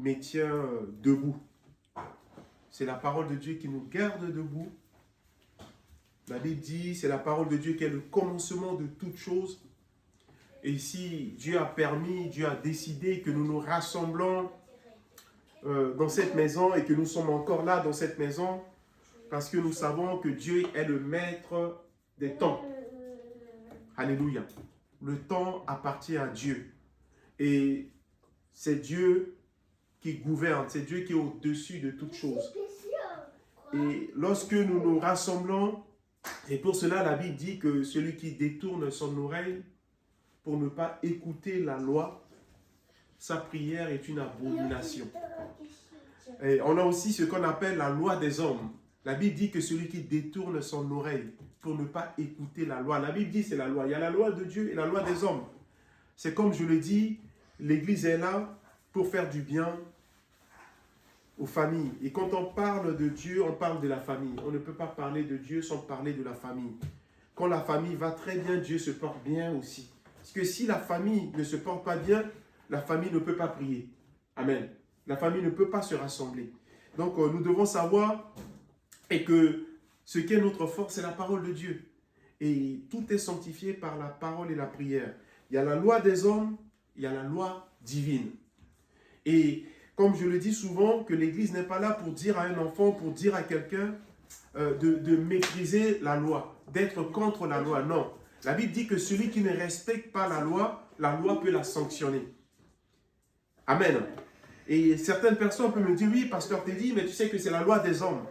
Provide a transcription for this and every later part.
maintient debout. C'est la parole de Dieu qui nous garde debout. La Bible dit, c'est la parole de Dieu qui est le commencement de toutes choses. Et ici, Dieu a permis, Dieu a décidé que nous nous rassemblons dans cette maison et que nous sommes encore là dans cette maison parce que nous savons que Dieu est le maître des temps. Alléluia. Le temps appartient à Dieu. Et c'est Dieu qui gouverne, c'est Dieu qui est au-dessus de toutes choses. Et lorsque nous nous rassemblons, et pour cela la Bible dit que celui qui détourne son oreille pour ne pas écouter la loi, sa prière est une abomination. Et on a aussi ce qu'on appelle la loi des hommes. La Bible dit que celui qui détourne son oreille pour ne pas écouter la loi. La Bible dit c'est la loi. Il y a la loi de Dieu et la loi des hommes. C'est comme je le dis, l'Église est là pour faire du bien aux familles. Et quand on parle de Dieu, on parle de la famille. On ne peut pas parler de Dieu sans parler de la famille. Quand la famille va très bien, Dieu se porte bien aussi. Parce que si la famille ne se porte pas bien, la famille ne peut pas prier. Amen. La famille ne peut pas se rassembler. Donc nous devons savoir et que ce qui est notre force, c'est la parole de Dieu. Et tout est sanctifié par la parole et la prière. Il y a la loi des hommes, il y a la loi divine. Et comme je le dis souvent, que l'Église n'est pas là pour dire à un enfant, pour dire à quelqu'un de mépriser la loi, d'être contre la loi. Non. La Bible dit que celui qui ne respecte pas la loi peut la sanctionner. Amen. Et certaines personnes peuvent me dire, oui, pasteur Teddy, mais tu sais que c'est la loi des hommes.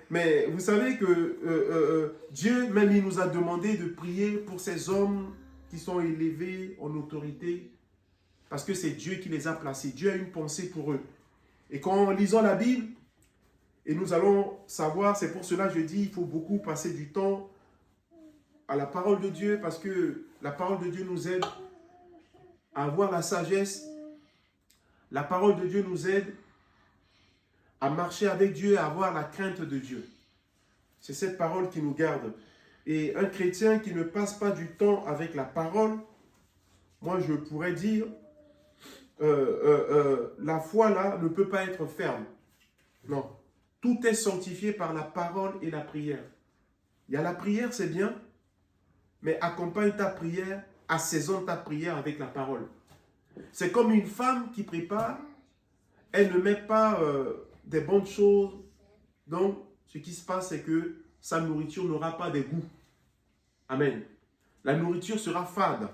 Mais vous savez que Dieu, même, il nous a demandé de prier pour ces hommes qui sont élevés en autorité, parce que c'est Dieu qui les a placés. Dieu a une pensée pour eux. Et quand lisons la Bible, et nous allons savoir, c'est pour cela que je dis, il faut beaucoup passer du temps à la parole de Dieu, parce que la parole de Dieu nous aide à avoir la sagesse. La parole de Dieu nous aide à marcher avec Dieu et à avoir la crainte de Dieu. C'est cette parole qui nous garde. Et un chrétien qui ne passe pas du temps avec la parole, moi je pourrais dire, la foi là ne peut pas être ferme. Non. Tout est sanctifié par la parole et la prière. Il y a la prière, c'est bien, mais accompagne ta prière, assaisonne ta prière avec la parole. C'est comme une femme qui prépare, elle ne met pas des bonnes choses. Donc, ce qui se passe, c'est que sa nourriture n'aura pas de goût. Amen. La nourriture sera fade.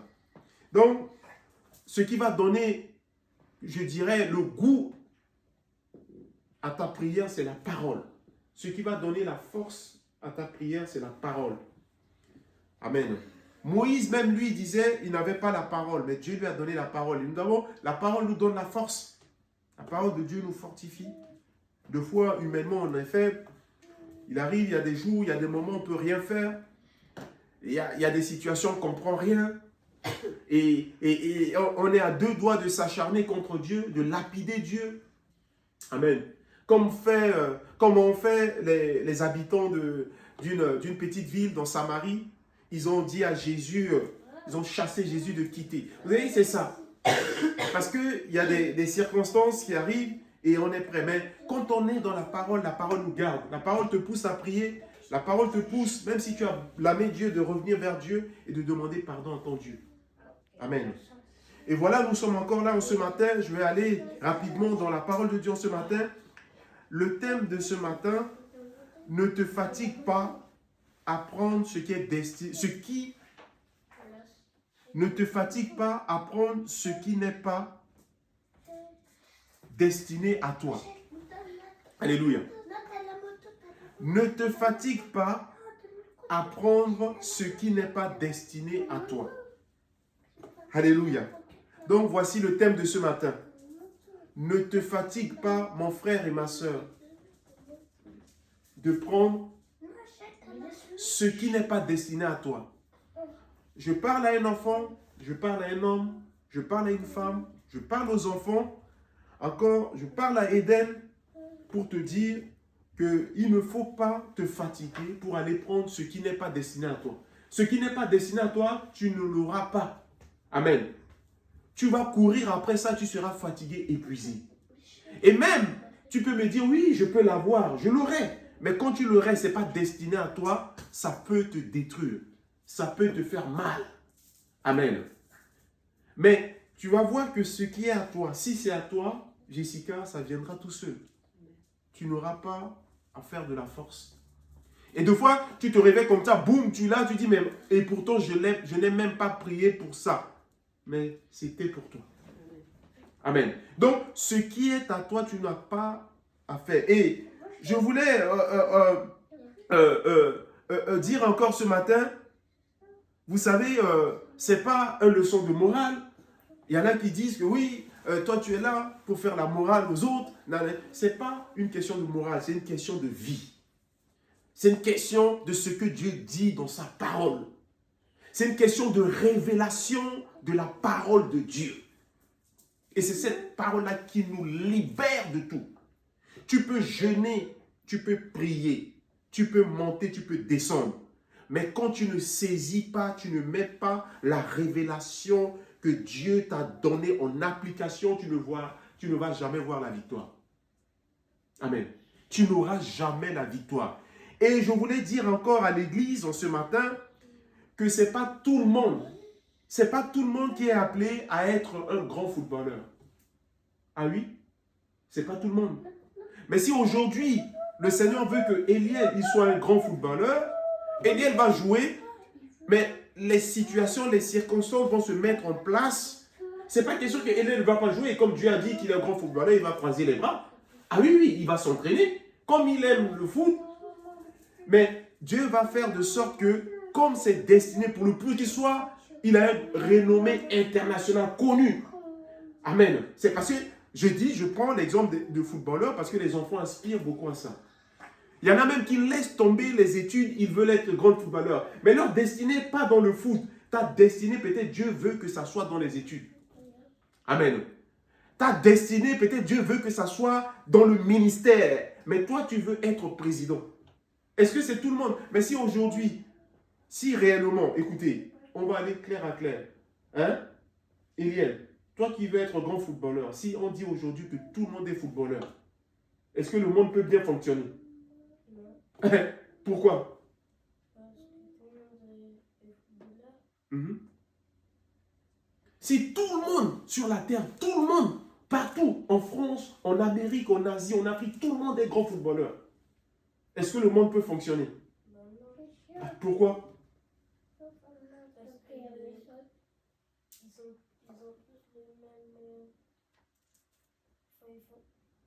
Donc, ce qui va donner, je dirais, le goût à ta prière, c'est la parole. Ce qui va donner la force à ta prière, c'est la parole. Amen. Moïse, même lui, disait, il n'avait pas la parole, mais Dieu lui a donné la parole. Et nous avons, la parole nous donne la force. La parole de Dieu nous fortifie. Deux fois, humainement, en effet, il arrive, il y a des jours, il y a des moments où on ne peut rien faire. Il y a des situations où on ne comprend rien. Et on est à deux doigts de s'acharner contre Dieu, de lapider Dieu. Amen. Comme ont fait les habitants d'une petite ville dans Samarie. Ils ont dit à Jésus, ils ont chassé Jésus de quitter. Vous voyez, c'est ça. Parce qu'il y a des circonstances qui arrivent et on est prêt. Mais quand on est dans la parole nous garde. La parole te pousse à prier. La parole te pousse, même si tu as blâmé Dieu, de revenir vers Dieu et de demander pardon à ton Dieu. Amen. Et voilà, nous sommes encore là ce matin. Je vais aller rapidement dans la parole de Dieu ce matin. Le thème de ce matin, ne te fatigue pas à prendre ce qui est destiné, ne te fatigue pas à prendre ce qui n'est pas destiné à toi. Alléluia. Ne te fatigue pas à prendre ce qui n'est pas destiné à toi. Alléluia. Donc voici le thème de ce matin. Ne te fatigue pas, mon frère et ma soeur, de prendre ce qui n'est pas destiné à toi. Je parle à un enfant, je parle à un homme, je parle à une femme, je parle aux enfants, encore, je parle à Eden pour te dire qu'il ne faut pas te fatiguer pour aller prendre ce qui n'est pas destiné à toi. Ce qui n'est pas destiné à toi, tu ne l'auras pas. Amen. Tu vas courir après ça, tu seras fatigué, épuisé. Et même, tu peux me dire, oui, je peux l'avoir, je l'aurai. Mais quand tu l'aurais, ce n'est pas destiné à toi, ça peut te détruire. Ça peut te faire mal. Amen. Mais tu vas voir que ce qui est à toi, si c'est à toi, Jessica, ça viendra tout seul. Tu n'auras pas à faire de la force. Et deux fois, tu te réveilles comme ça, boum, tu l'as, tu dis, mais, et pourtant, je n'ai même pas prié pour ça. Mais c'était pour toi. Amen. Donc, ce qui est à toi, tu n'as pas à faire. Et je voulais dire encore ce matin, vous savez, ce n'est pas une leçon de morale. Il y en a qui disent que oui, toi tu es là pour faire la morale aux autres. Ce n'est pas une question de morale, c'est une question de vie. C'est une question de ce que Dieu dit dans sa parole. C'est une question de révélation de la parole de Dieu. Et c'est cette parole-là qui nous libère de tout. Tu peux jeûner, tu peux prier, tu peux monter, tu peux descendre. Mais quand tu ne saisis pas, tu ne mets pas la révélation que Dieu t'a donnée en application, tu ne vas jamais voir la victoire. Amen. Tu n'auras jamais la victoire. Et je voulais dire encore à l'église en ce matin que ce n'est pas tout le monde. Ce n'est pas tout le monde qui est appelé à être un grand footballeur. Ah oui? Ce n'est pas tout le monde. Mais si aujourd'hui, le Seigneur veut que Eliel soit un grand footballeur, Eliel va jouer, mais les situations, les circonstances vont se mettre en place. Ce n'est pas question que Eliel ne va pas jouer. Et comme Dieu a dit qu'il est un grand footballeur, il va croiser les bras. Ah oui, oui, il va s'entraîner. Comme il aime le foot. Mais Dieu va faire de sorte que, comme c'est destiné pour le plus qu'il soit, il a une renommée internationale connue. Amen. C'est parce que je prends l'exemple de footballeurs parce que les enfants aspirent beaucoup à ça. Il y en a même qui laissent tomber les études, ils veulent être grands footballeurs. Mais leur destinée n'est pas dans le foot. Ta destinée, peut-être Dieu veut que ça soit dans les études. Amen. Ta destinée, peut-être Dieu veut que ça soit dans le ministère. Mais toi, tu veux être président. Est-ce que c'est tout le monde? Mais si aujourd'hui, si réellement, écoutez, on va aller clair à clair. Hein? Eliel, toi qui veux être grand footballeur, si on dit aujourd'hui que tout le monde est footballeur, est-ce que le monde peut bien fonctionner? Non. Pourquoi? Parce que tout le monde est footballeur. Si tout le monde sur la terre, tout le monde, partout, en France, en Amérique, en Asie, en Afrique, tout le monde est grand footballeur, est-ce que le monde peut fonctionner? Non. Pourquoi?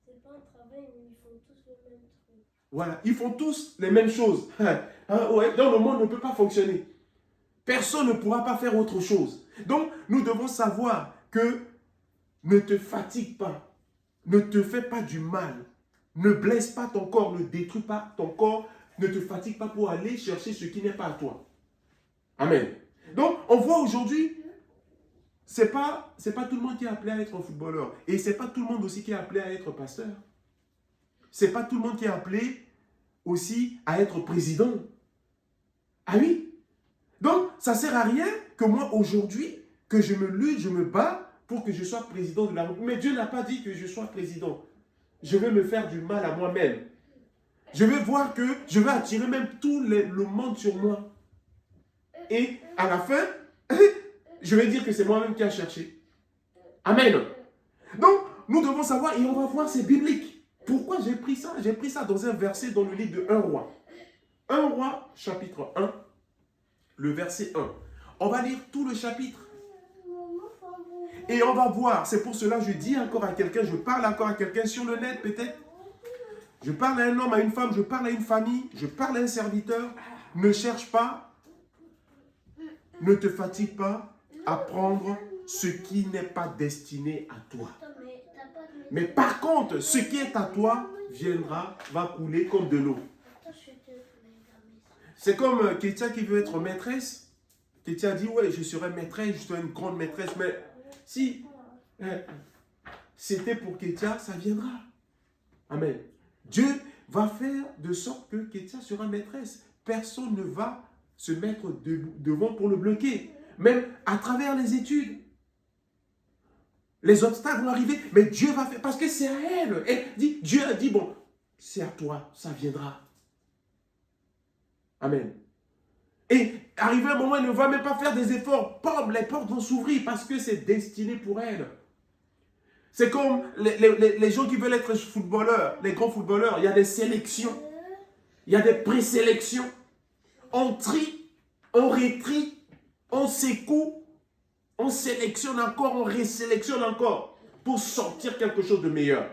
C'est pas un travail, mais ils font tous le même truc. Voilà, ils font tous les mêmes choses. Ouais, donc le monde ne peut pas fonctionner. Personne ne pourra pas faire autre chose. Donc, nous devons savoir que ne te fatigue pas, ne te fais pas du mal, ne blesse pas ton corps, ne détruis pas ton corps, ne te fatigue pas pour aller chercher ce qui n'est pas à toi. Amen. Donc, on voit aujourd'hui, c'est pas tout le monde qui est appelé à être un footballeur. Et ce n'est pas tout le monde aussi qui est appelé à être pasteur. Ce n'est pas tout le monde qui est appelé aussi à être président. Ah oui? Donc, ça ne sert à rien que moi, aujourd'hui, que je me lutte, je me bats pour que je sois président de la République. Mais Dieu n'a pas dit que je sois président. Je vais me faire du mal à moi-même. Je vais voir que je vais attirer même tout le monde sur moi. Et à la fin, je vais dire que c'est moi-même qui ai cherché. Amen. Donc, nous devons savoir, et on va voir, c'est biblique. Pourquoi j'ai pris ça? J'ai pris ça dans un verset dans le livre de 1 roi. 1 roi, chapitre 1, le verset 1. On va lire tout le chapitre. Et on va voir, c'est pour cela que je dis encore à quelqu'un, je parle encore à quelqu'un sur le net peut-être. Je parle à un homme, à une femme, je parle à une famille, je parle à un serviteur. Ne cherche pas, ne te fatigue pas à prendre ce qui n'est pas destiné à toi. Mais par contre, ce qui est à toi va couler comme de l'eau. C'est comme Kétia qui veut être maîtresse. Kétia dit, ouais, je serai maîtresse, je serai une grande maîtresse. Mais si c'était pour Kétia, ça viendra. Amen. Dieu va faire de sorte que Kétia sera maîtresse. Personne ne va se mettre devant pour le bloquer. Même à travers les études. Les obstacles vont arriver, mais Dieu va faire, parce que c'est à elle. Et Dieu a dit, bon, c'est à toi, ça viendra. Amen. Et arrivé un moment, elle ne va même pas faire des efforts. Pomme, les portes vont s'ouvrir parce que c'est destiné pour elle. C'est comme les gens qui veulent être footballeurs, les grands footballeurs. Il y a des sélections. Il y a des présélections. On trie, on rétrie, on s'écoute, on sélectionne encore, on résélectionne encore pour sortir quelque chose de meilleur.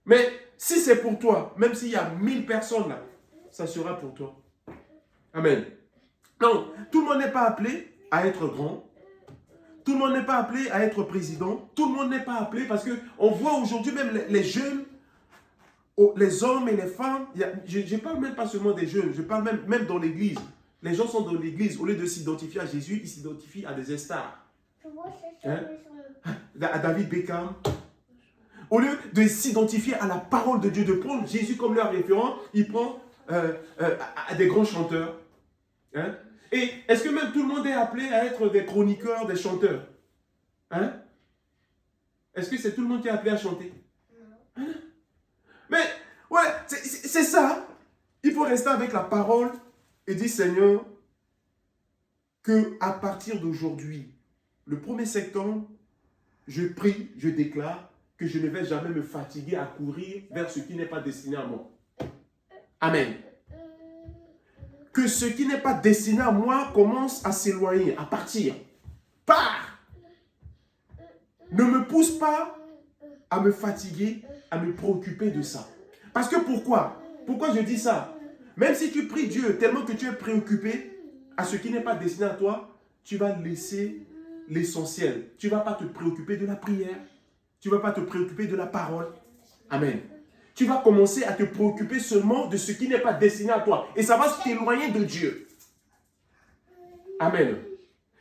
Mais si c'est pour toi, même s'il y a 1000 personnes là, ça sera pour toi. Amen. Donc, tout le monde n'est pas appelé à être grand. Tout le monde n'est pas appelé à être président. Tout le monde n'est pas appelé parce qu'on voit aujourd'hui même les jeunes, les hommes et les femmes. Je ne parle même pas seulement des jeunes, je parle même dans l'église. Les gens sont dans l'église, au lieu de s'identifier à Jésus, ils s'identifient à des stars. Hein? À David Beckham. Au lieu de s'identifier à la parole de Dieu, de prendre Jésus comme leur référent, ils prennent à des grands chanteurs. Hein? Et est-ce que même tout le monde est appelé à être des chroniqueurs, des chanteurs? Hein? Est-ce que c'est tout le monde qui est appelé à chanter? Hein? Mais, ouais, c'est ça. Il faut rester avec la parole et dire, Seigneur, qu'à partir d'aujourd'hui, le 1er septembre, je prie, je déclare que je ne vais jamais me fatiguer à courir vers ce qui n'est pas destiné à moi. Amen. Que ce qui n'est pas destiné à moi commence à s'éloigner, à partir. Pars! Ne me pousse pas à me fatiguer, à me préoccuper de ça. Parce que pourquoi? Pourquoi je dis ça? Même si tu pries Dieu tellement que tu es préoccupé à ce qui n'est pas destiné à toi, tu vas laisser l'essentiel. Tu ne vas pas te préoccuper de la prière. Tu ne vas pas te préoccuper de la parole. Amen. Tu vas commencer à te préoccuper seulement de ce qui n'est pas destiné à toi. Et ça va t'éloigner de Dieu. Amen.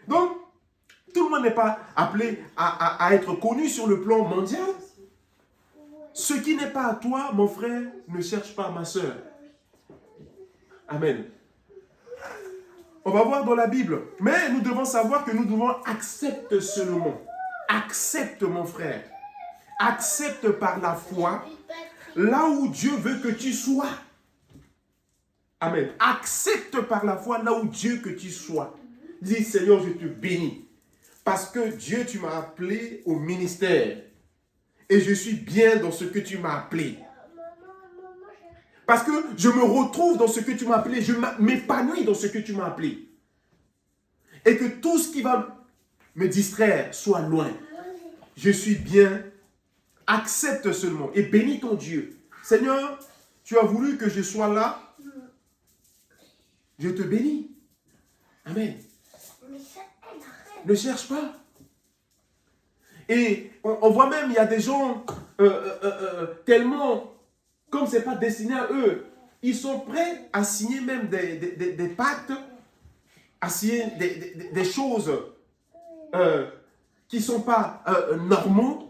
Donc, tout le monde n'est pas appelé à être connu sur le plan mondial. Ce qui n'est pas à toi, mon frère, ne cherche pas ma soeur. Amen. On va voir dans la Bible. Mais nous devons savoir que nous devons accepter seulement. Accepte, mon frère. Accepte par la foi là où Dieu veut que tu sois. Amen. Accepte par la foi là où Dieu que tu sois. Dis, Seigneur, je te bénis. Parce que Dieu, tu m'as appelé au ministère. Et je suis bien dans ce que tu m'as appelé. Parce que je me retrouve dans ce que tu m'as appelé. Je m'épanouis dans ce que tu m'as appelé. Et que tout ce qui va me distraire soit loin. Je suis bien. Accepte seulement et bénis ton Dieu. Seigneur, tu as voulu que je sois là. Je te bénis. Amen. Ne cherche pas. Et on voit même, il y a des gens tellement, comme ce n'est pas destiné à eux, ils sont prêts à signer même des pactes, à signer des choses qui ne sont pas normaux,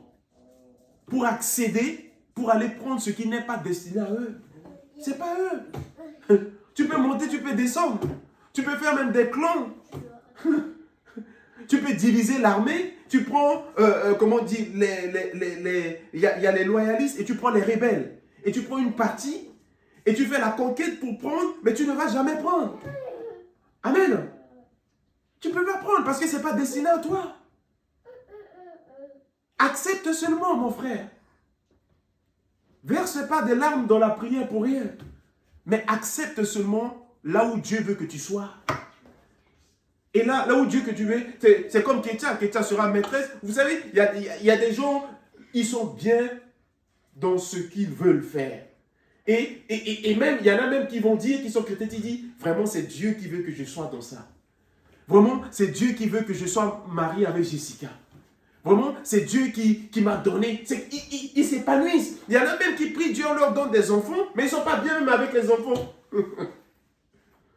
pour accéder, pour aller prendre ce qui n'est pas destiné à eux. Ce n'est pas eux. Tu peux monter, tu peux descendre. Tu peux faire même des clans. Tu peux diviser l'armée. Tu prends, comment on dit, il y a les loyalistes et tu prends les rebelles. Et tu prends une partie et tu fais la conquête pour prendre, mais tu ne vas jamais prendre. Amen. Tu ne peux pas prendre parce que ce n'est pas destiné à toi. Accepte seulement, mon frère. Verse pas des larmes dans la prière pour rien. Mais accepte seulement là où Dieu veut que tu sois. Et là où Dieu que tu veux, c'est comme Ketia. Ketia sera maîtresse. Vous savez, il y a des gens, ils sont bien dans ce qu'ils veulent faire. Et même, il y en a même qui vont dire, qui sont chrétiens, qui disent, vraiment, c'est Dieu qui veut que je sois dans ça. Vraiment, c'est Dieu qui veut que je sois marié avec Jessica. Vraiment, c'est Dieu qui m'a donné. Ils s'épanouissent. Il y en a même qui prient, Dieu leur donne des enfants, mais ils ne sont pas bien même avec les enfants.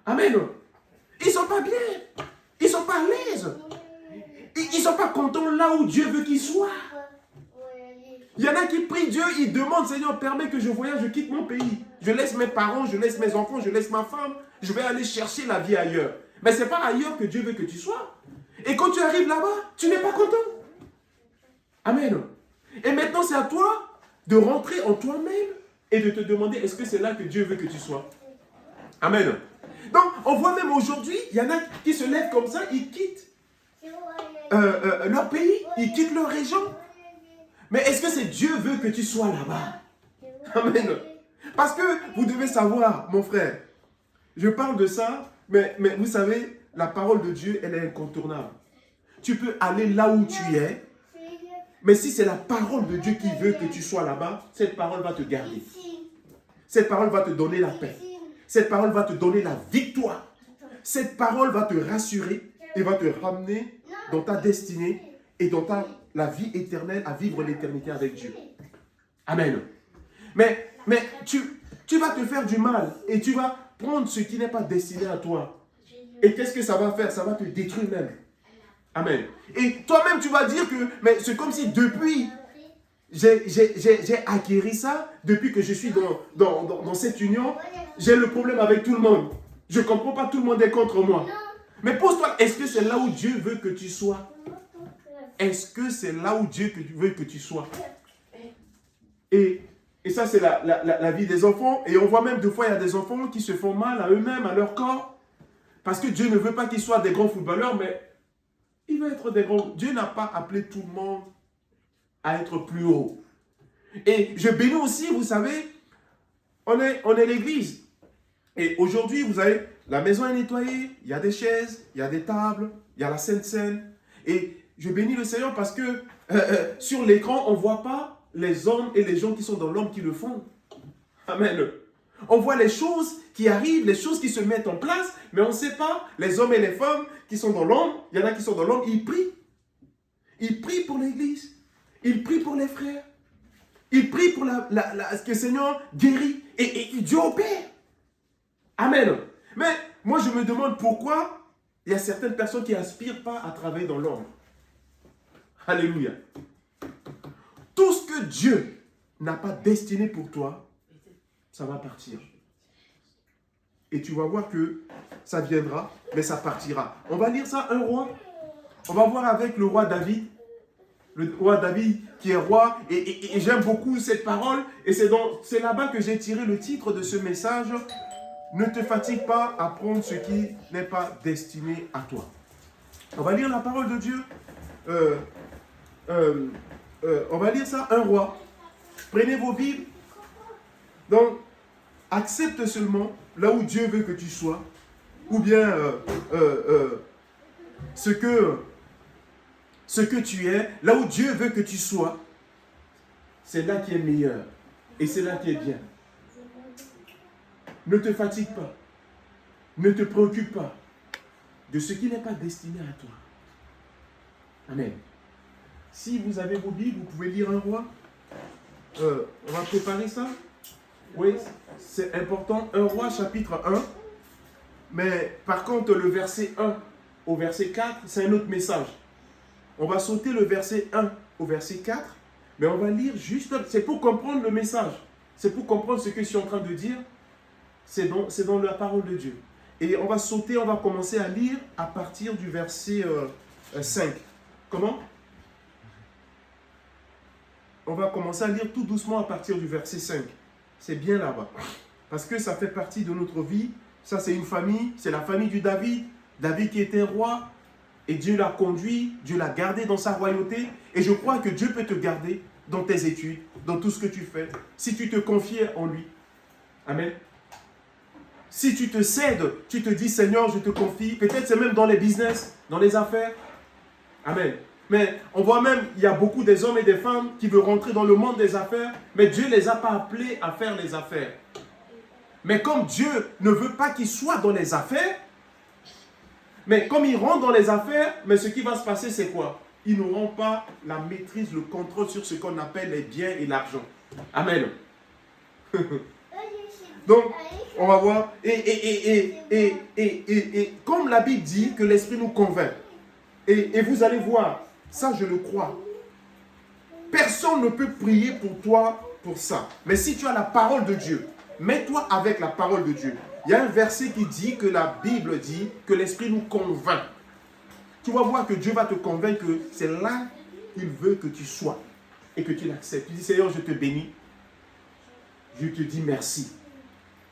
Amen. Ils ne sont pas bien. Ils ne sont pas à l'aise. Ils ne sont pas contents là où Dieu veut qu'ils soient. Il y en a qui prient Dieu, ils demandent, Seigneur, permets que je voyage, je quitte mon pays. Je laisse mes parents, je laisse mes enfants, je laisse ma femme. Je vais aller chercher la vie ailleurs. Mais ce n'est pas ailleurs que Dieu veut que tu sois. Et quand tu arrives là-bas, tu n'es pas content. Amen. Et maintenant, c'est à toi de rentrer en toi-même et de te demander, est-ce que c'est là que Dieu veut que tu sois? Amen. Donc, on voit même aujourd'hui, il y en a qui se lèvent comme ça, ils quittent leur pays, ils quittent leur région. Mais est-ce que c'est Dieu veut que tu sois là-bas? Amen. Parce que vous devez savoir, mon frère, je parle de ça, mais vous savez, la parole de Dieu, elle est incontournable. Tu peux aller là où tu es, mais si c'est la parole de Dieu qui veut que tu sois là-bas, cette parole va te garder. Cette parole va te donner la paix. Cette parole va te donner la victoire. Cette parole va te rassurer et va te ramener dans ta destinée et dans la vie éternelle, à vivre l'éternité avec Dieu. Amen. Mais tu vas te faire du mal et tu vas prendre ce qui n'est pas destiné à toi. Et qu'est-ce que ça va faire? Ça va te détruire même. Amen. Et toi-même, tu vas dire que, mais c'est comme si depuis, j'ai acquis ça, depuis que je suis dans cette union, j'ai le problème avec tout le monde. Je ne comprends pas, tout le monde est contre moi. Mais pose-toi, est-ce que c'est là où Dieu veut que tu sois? Est-ce que c'est là où Dieu veut que tu sois? Et ça, c'est la vie des enfants. Et on voit même deux fois, il y a des enfants qui se font mal à eux-mêmes, à leur corps. Parce que Dieu ne veut pas qu'ils soient des grands footballeurs, mais il veut être des grands. Dieu n'a pas appelé tout le monde à être plus haut. Et je bénis aussi, vous savez, on est l'église. Et aujourd'hui, vous avez, la maison est nettoyée, il y a des chaises, il y a des tables, il y a la Sainte Seine. Et je bénis le Seigneur parce que sur l'écran, on ne voit pas les hommes et les gens qui sont dans l'homme qui le font. Amen. On voit les choses qui arrivent, les choses qui se mettent en place, mais on ne sait pas, les hommes et les femmes qui sont dans l'homme, il y en a qui sont dans l'homme, ils prient. Ils prient pour l'église. Ils prient pour les frères. Ils prient pour que le Seigneur guérit. Et Dieu opère. Amen. Mais moi, je me demande pourquoi il y a certaines personnes qui n'aspirent pas à travailler dans l'homme. Alléluia. Tout ce que Dieu n'a pas destiné pour toi, ça va partir. Et tu vas voir que ça viendra, mais ça partira. On va lire ça, un roi. On va voir avec le roi David. Le roi David qui est roi. Et j'aime beaucoup cette parole. Et c'est là-bas que j'ai tiré le titre de ce message. Ne te fatigue pas à prendre ce qui n'est pas destiné à toi. On va lire la parole de Dieu. On va lire ça, un roi. Prenez vos Bibles. Donc, accepte seulement là où Dieu veut que tu sois. Ou bien ce que tu es, là où Dieu veut que tu sois, c'est là qui est meilleur. Et c'est là qui est bien. Ne te fatigue pas. Ne te préoccupe pas de ce qui n'est pas destiné à toi. Amen. Si vous avez vos Bibles, vous pouvez lire un roi. On va préparer ça. Oui, c'est important. Un roi, chapitre 1. Mais par contre, le verset 1 au verset 4, c'est un autre message. On va sauter le verset 1 au verset 4. Mais on va lire juste... C'est pour comprendre le message. C'est pour comprendre ce que je suis en train de dire. C'est dans la parole de Dieu. Et on va sauter, on va commencer à lire à partir du verset 5. Comment? On va commencer à lire tout doucement à partir du verset 5. C'est bien là-bas. Parce que ça fait partie de notre vie. Ça, c'est une famille. C'est la famille du David. David qui était roi. Et Dieu l'a conduit. Dieu l'a gardé dans sa royauté. Et je crois que Dieu peut te garder dans tes études, dans tout ce que tu fais, si tu te confies en lui. Amen. Si tu te cèdes, tu te dis, Seigneur, je te confie. Peut-être c'est même dans les business, dans les affaires. Amen. Mais on voit même, il y a beaucoup des hommes et des femmes qui veulent rentrer dans le monde des affaires, mais Dieu ne les a pas appelés à faire les affaires. Mais comme Dieu ne veut pas qu'ils soient dans les affaires, mais comme ils rentrent dans les affaires, mais ce qui va se passer, c'est quoi? Ils n'auront pas la maîtrise, le contrôle sur ce qu'on appelle les biens et l'argent. Amen. Donc, on va voir. Et comme la Bible dit que l'Esprit nous convainc, et vous allez voir, ça je le crois. Personne ne peut prier pour toi pour ça. Mais si tu as la parole de Dieu, mets-toi avec la parole de Dieu. Il y a un verset qui dit que la Bible dit que l'Esprit nous convainc. Tu vas voir que Dieu va te convaincre que c'est là qu'il veut que tu sois et que tu l'acceptes. Tu dis, Seigneur, je te bénis. Je te dis merci.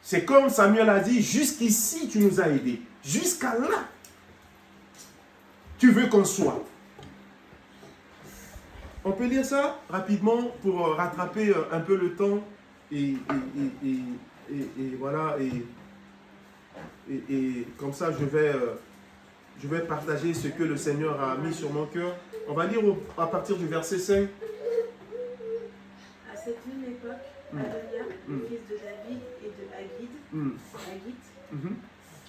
C'est comme Samuel a dit, jusqu'ici, tu nous as aidés. Jusqu'à là, tu veux qu'on soit. On peut lire ça rapidement pour rattraper un peu le temps et voilà, et comme ça je vais partager ce que le Seigneur a mis sur mon cœur. On va lire à partir du verset 5. À cette même époque, Adonia, le fils de David et de Haggith,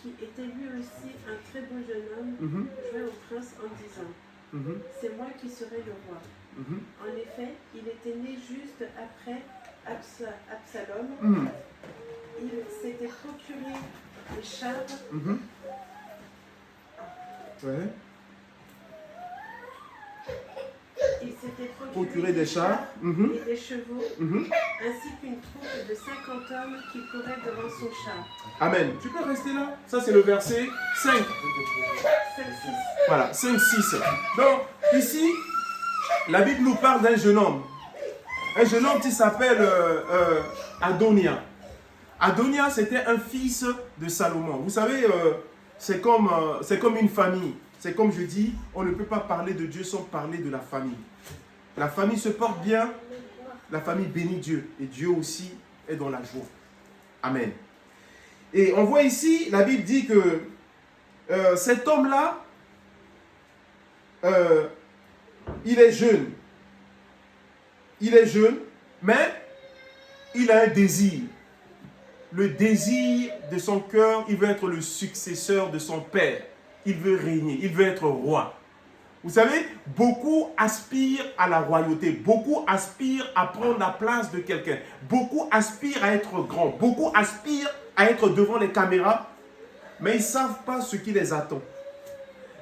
qui était lui aussi un très beau jeune homme, jouait au prince en disant, c'est moi qui serai le roi. En effet, il était né juste après Absalom. Il s'était procuré des chars. Ouais. Il s'était procuré des chars et des chevaux, ainsi qu'une troupe de 50 hommes qui couraient devant son char. Amen. Tu peux rester là? Ça, c'est le verset 5. 5-6. Voilà, 5-6. Donc, ici, la Bible nous parle d'un jeune homme. Un jeune homme qui s'appelle Adonia. Adonia, c'était un fils de Salomon. Vous savez, c'est comme une famille. C'est comme je dis, on ne peut pas parler de Dieu sans parler de la famille. La famille se porte bien, la famille bénit Dieu. Et Dieu aussi est dans la joie. Amen. Et on voit ici, la Bible dit que cet homme-là, il est jeune. Il est jeune, mais il a un désir. Le désir de son cœur, il veut être le successeur de son père. Il veut régner, il veut être roi. Vous savez, beaucoup aspirent à la royauté, beaucoup aspirent à prendre la place de quelqu'un, beaucoup aspirent à être grand, beaucoup aspirent à être devant les caméras, mais ils ne savent pas ce qui les attend.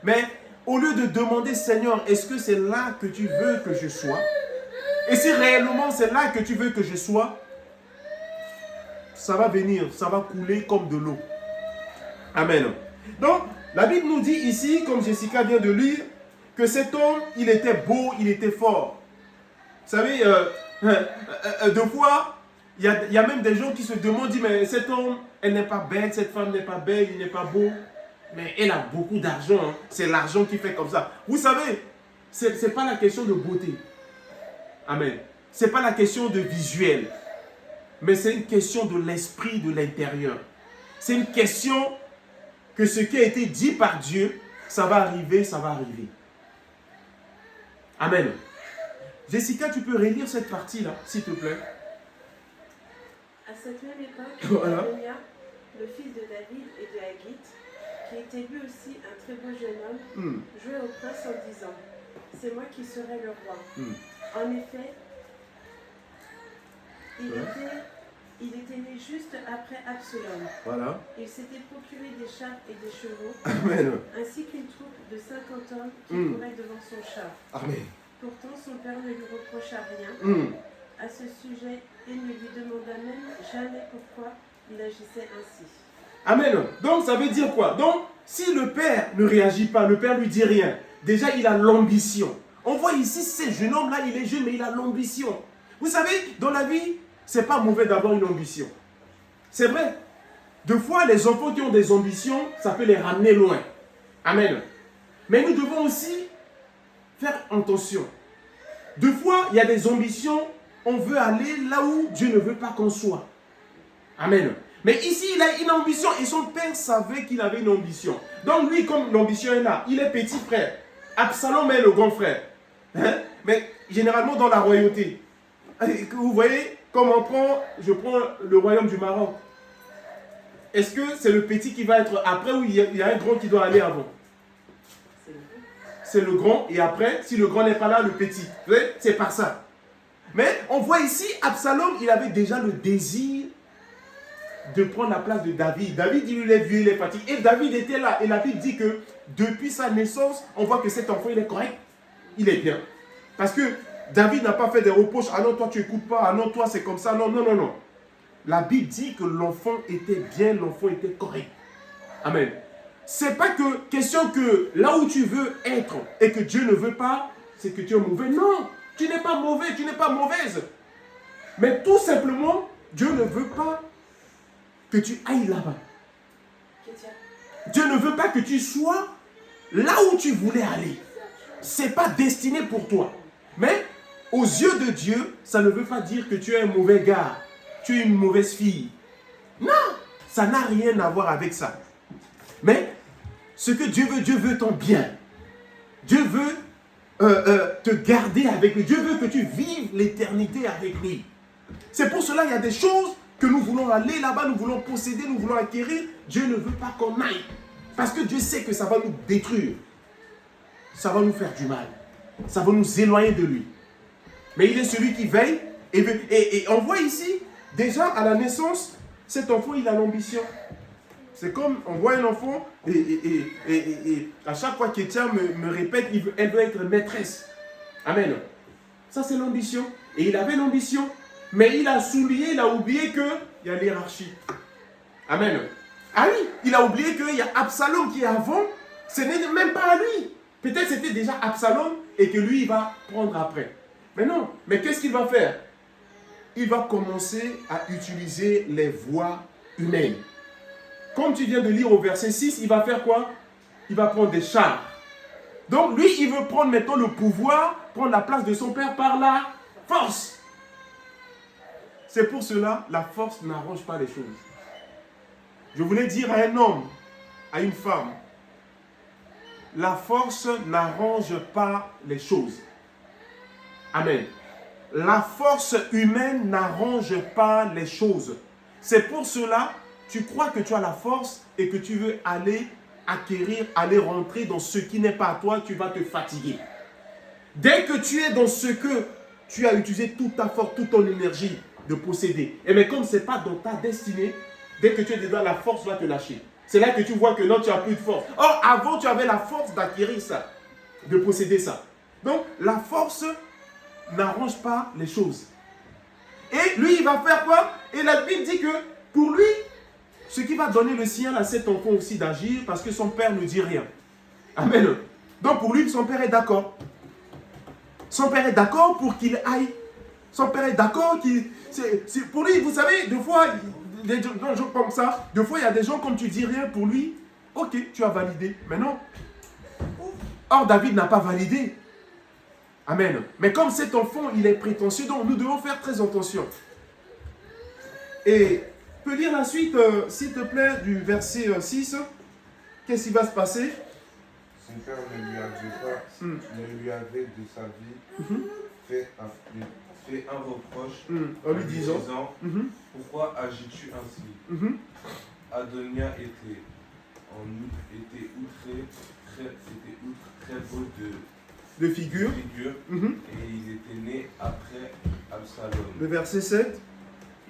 Mais au lieu de demander, Seigneur, est-ce que c'est là que tu veux que je sois? Et si réellement c'est là que tu veux que je sois, ça va venir, ça va couler comme de l'eau. Amen. Donc, la Bible nous dit ici, comme Jessica vient de lire, que cet homme, il était beau, il était fort. Vous savez, deux fois, il y a même des gens qui se demandent, mais cet homme, elle n'est pas belle, cette femme n'est pas belle, il n'est pas beau. Mais elle a beaucoup d'argent, hein. C'est l'argent qui fait comme ça. Vous savez, ce n'est pas la question de beauté. Amen. Ce n'est pas la question de visuel. Mais c'est une question de l'esprit de l'intérieur. C'est une question que ce qui a été dit par Dieu, ça va arriver, ça va arriver. Amen. Jessica, tu peux relire cette partie-là, s'il te plaît. À cette même époque, Voilà. Adonia, le fils de David et de Haggith, qui était lui aussi un très beau jeune homme, jouait au prince en disant, c'est moi qui serai le roi. En effet, il était né juste après Absalom. Voilà. Il s'était procuré des chars et des chevaux, Amen. ainsi qu'une troupe de 50 hommes qui couraient devant son char. Amen. Pourtant, son père ne lui reprocha rien à ce sujet et ne lui demanda même jamais pourquoi il agissait ainsi. Amen. Donc, ça veut dire quoi? Donc, si le père ne réagit pas, le père lui dit rien, déjà, il a l'ambition. On voit ici, ce jeune homme-là, il est jeune, mais il a l'ambition. Vous savez, dans la vie, c'est pas mauvais d'avoir une ambition. C'est vrai. Deux fois, les enfants qui ont des ambitions, ça peut les ramener loin. Amen. Mais nous devons aussi faire attention. Deux fois, il y a des ambitions, on veut aller là où Dieu ne veut pas qu'on soit. Amen. Mais ici, il a une ambition et son père savait qu'il avait une ambition. Donc lui, comme l'ambition est là, il est petit frère. Absalom est le grand frère. Hein? Mais généralement dans la royauté. Vous voyez, comme je prends le royaume du Maroc. Est-ce que c'est le petit qui va être après ou il y a un grand qui doit aller avant? C'est le grand et après, si le grand n'est pas là, le petit. Vous voyez, c'est par ça. Mais on voit ici, Absalom, il avait déjà le désir de prendre la place de David. David, il est vieux, il est fatigué. Et David était là. Et la Bible dit que depuis sa naissance, on voit que cet enfant, il est correct. Il est bien. Parce que David n'a pas fait des reproches. Ah non, toi, tu n'écoutes pas. Ah non, toi, c'est comme ça. Non, non, non, non. La Bible dit que l'enfant était bien, l'enfant était correct. Amen. C'est pas que question que là où tu veux être et que Dieu ne veut pas, c'est que tu es mauvais. Non, tu n'es pas mauvais, tu n'es pas mauvaise. Mais tout simplement, Dieu ne veut pas que tu ailles là-bas. Dieu ne veut pas que tu sois là où tu voulais aller. Ce n'est pas destiné pour toi. Mais aux yeux de Dieu, ça ne veut pas dire que tu es un mauvais gars, tu es une mauvaise fille. Non, ça n'a rien à voir avec ça. Mais ce que Dieu veut ton bien. Dieu veut te garder avec lui. Dieu veut que tu vives l'éternité avec lui. C'est pour cela qu'il y a des choses que nous voulons aller là-bas, nous voulons posséder, nous voulons acquérir. Dieu ne veut pas qu'on aille. Parce que Dieu sait que ça va nous détruire. Ça va nous faire du mal. Ça va nous éloigner de lui. Mais il est celui qui veille. Et on voit ici, déjà à la naissance, cet enfant, il a l'ambition. C'est comme, on voit un enfant, et à chaque fois qu'Étienne me répète, elle veut être maîtresse. Amen. Ça, c'est l'ambition. Et il avait l'ambition. Mais il a oublié qu'il y a l'hiérarchie. Amen. Ah oui, il a oublié qu'il y a Absalom qui est avant. Ce n'est même pas à lui. Peut-être c'était déjà Absalom et que lui, il va prendre après. Mais non. Mais qu'est-ce qu'il va faire? Il va commencer à utiliser les voies humaines. Comme tu viens de lire au verset 6, il va faire quoi? Il va prendre des chars. Donc lui, il veut prendre maintenant le pouvoir, prendre la place de son père par la force. C'est pour cela, la force n'arrange pas les choses. Je voulais dire à un homme, à une femme, la force n'arrange pas les choses. Amen. La force humaine n'arrange pas les choses. C'est pour cela, tu crois que tu as la force et que tu veux aller acquérir, aller rentrer dans ce qui n'est pas à toi, tu vas te fatiguer. Dès que tu es dans ce que tu as utilisé toute ta force, toute ton énergie de posséder, et bien comme ce n'est pas dans ta destinée, dès que tu es dedans, la force va te lâcher. C'est là que tu vois que non, tu n'as plus de force. Or, avant, tu avais la force d'acquérir ça, de posséder ça. Donc, la force n'arrange pas les choses. Et lui, il va faire quoi? Et la Bible dit que pour lui, ce qui va donner le signal à cet enfant aussi d'agir, parce que son père ne dit rien. Amen. Donc pour lui, son père est d'accord. Son père est d'accord pour qu'il aille. Son père est d'accord qu'il... Pour lui, vous savez, des fois, des gens comme ça, des fois, il y a des gens, comme tu dis rien, pour lui, ok, tu as validé. Mais non. Or, David n'a pas validé. Amen. Mais comme cet enfant, il est prétentieux, donc nous devons faire très attention. Et tu peux lire la suite, s'il te plaît, du verset 6. Qu'est-ce qui va se passer? Son père ne lui avait pas, ne lui avait de sa vie fait un reproche en lui disant pourquoi agis-tu ainsi? Adonia était outré, très beau de figure. Et il était né après Absalom. Le verset 7.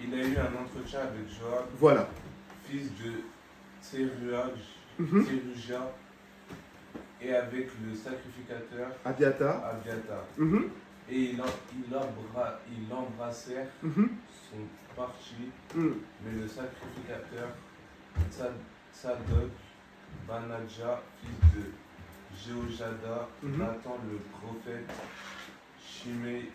Il a eu un entretien avec Joab, voilà, fils de Tseruja, et avec le sacrificateur Abiathar. Et ils l'embrassèrent son parti, mais le sacrificateur Tsadok, Banadja, fils de Jéhojada, Nathan le prophète, Shimei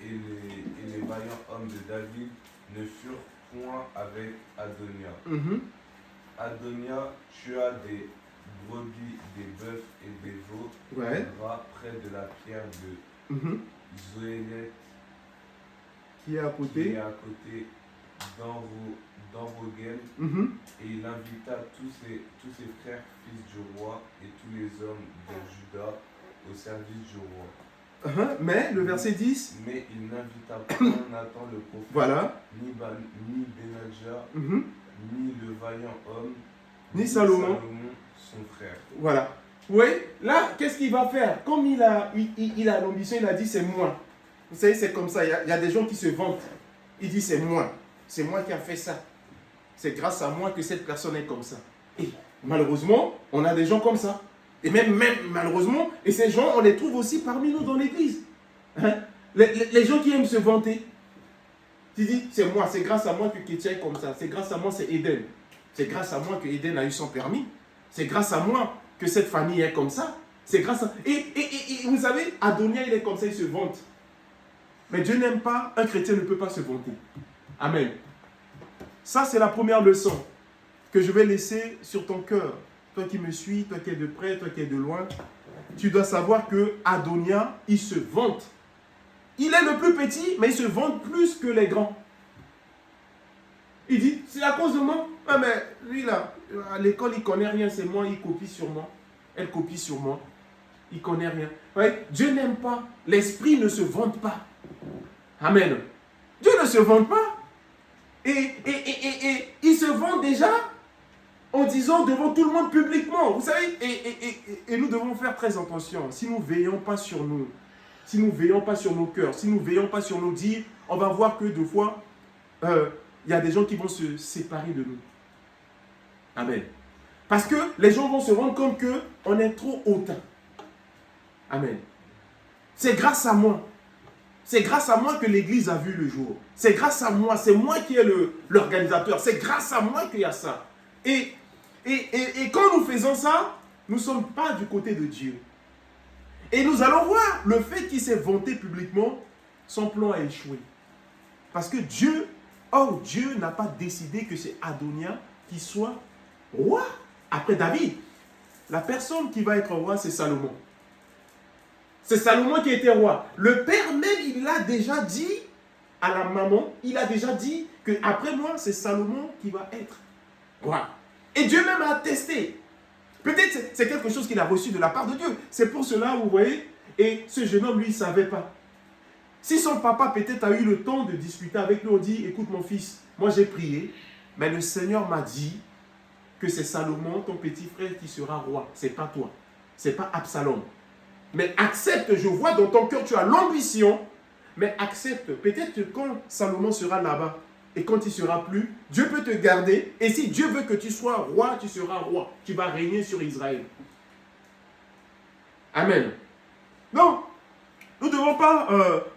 et les vaillants hommes de David ne furent point avec Adonia. Adonia tua des brebis, des bœufs et des veaux près de la pierre de Zoélet qui est à côté d'Enrogel, et il invita tous ses frères, fils du roi, et tous les hommes de Juda au service du roi. Mais le verset 10. Mais il n'invita pas Nathan le prophète, ni Benadja, ni le vaillant homme, ni Salomon, son frère. Voilà. Oui, là, qu'est-ce qu'il va faire? Comme il a l'ambition, il a dit c'est moi. Vous savez, c'est comme ça. Il y a des gens qui se vantent. Il dit c'est moi. C'est moi qui a fait ça. C'est grâce à moi que cette personne est comme ça. Et malheureusement, on a des gens comme ça. Et même malheureusement, et ces gens, on les trouve aussi parmi nous dans l'église. Hein? Les gens qui aiment se vanter. Tu dis, c'est moi, c'est grâce à moi que Kétia est comme ça. C'est grâce à moi, c'est Eden. C'est grâce à moi que Eden a eu son permis. C'est grâce à moi que cette famille est comme ça. C'est grâce à... Et vous savez, Adonia, il est comme ça, il se vante. Mais Dieu n'aime pas, un chrétien ne peut pas se vanter. Amen. Ça, c'est la première leçon que je vais laisser sur ton cœur. Toi qui me suis, toi qui es de près, toi qui es de loin, tu dois savoir que Adonia, il se vante. Il est le plus petit, mais il se vante plus que les grands. Il dit, c'est à cause de moi. Ah, mais lui là, à l'école, il ne connaît rien, c'est moi, il copie sur moi. Elle copie sur moi. Il ne connaît rien. Ouais, Dieu n'aime pas. L'esprit ne se vante pas. Amen. Dieu ne se vante pas. Et il se vante déjà en disant devant tout le monde publiquement. Vous savez, et nous devons faire très attention. Si nous ne veillons pas sur nous, si nous ne veillons pas sur nos cœurs, si nous ne veillons pas sur nos dires, on va voir que deux fois, il y a des gens qui vont se séparer de nous. Amen. Parce que les gens vont se rendre compte qu'on est trop hautain. Amen. C'est grâce à moi. C'est grâce à moi que l'Église a vu le jour. C'est grâce à moi. C'est moi qui est l'organisateur. C'est grâce à moi qu'il y a ça. Et quand nous faisons ça, nous ne sommes pas du côté de Dieu. Et nous allons voir le fait qu'il s'est vanté publiquement, son plan a échoué. Parce que Dieu n'a pas décidé que c'est Adonia qui soit roi après David. La personne qui va être roi, c'est Salomon. C'est Salomon qui était roi. Le père même, il a déjà dit à la maman, il a déjà dit qu'après moi, c'est Salomon qui va être roi. Et Dieu même a attesté. Peut-être c'est quelque chose qu'il a reçu de la part de Dieu. C'est pour cela, vous voyez, et ce jeune homme, lui, il ne savait pas. Si son papa peut-être a eu le temps de discuter avec lui, on dit, écoute mon fils, moi j'ai prié, mais le Seigneur m'a dit que c'est Salomon, ton petit frère, qui sera roi. Ce n'est pas toi. Ce n'est pas Absalom. Mais accepte, je vois dans ton cœur, tu as l'ambition, mais accepte. Peut-être que quand Salomon sera là-bas, et quand il ne sera plus, Dieu peut te garder. Et si Dieu veut que tu sois roi, tu seras roi. Tu vas régner sur Israël. Amen. Donc, nous ne devons pas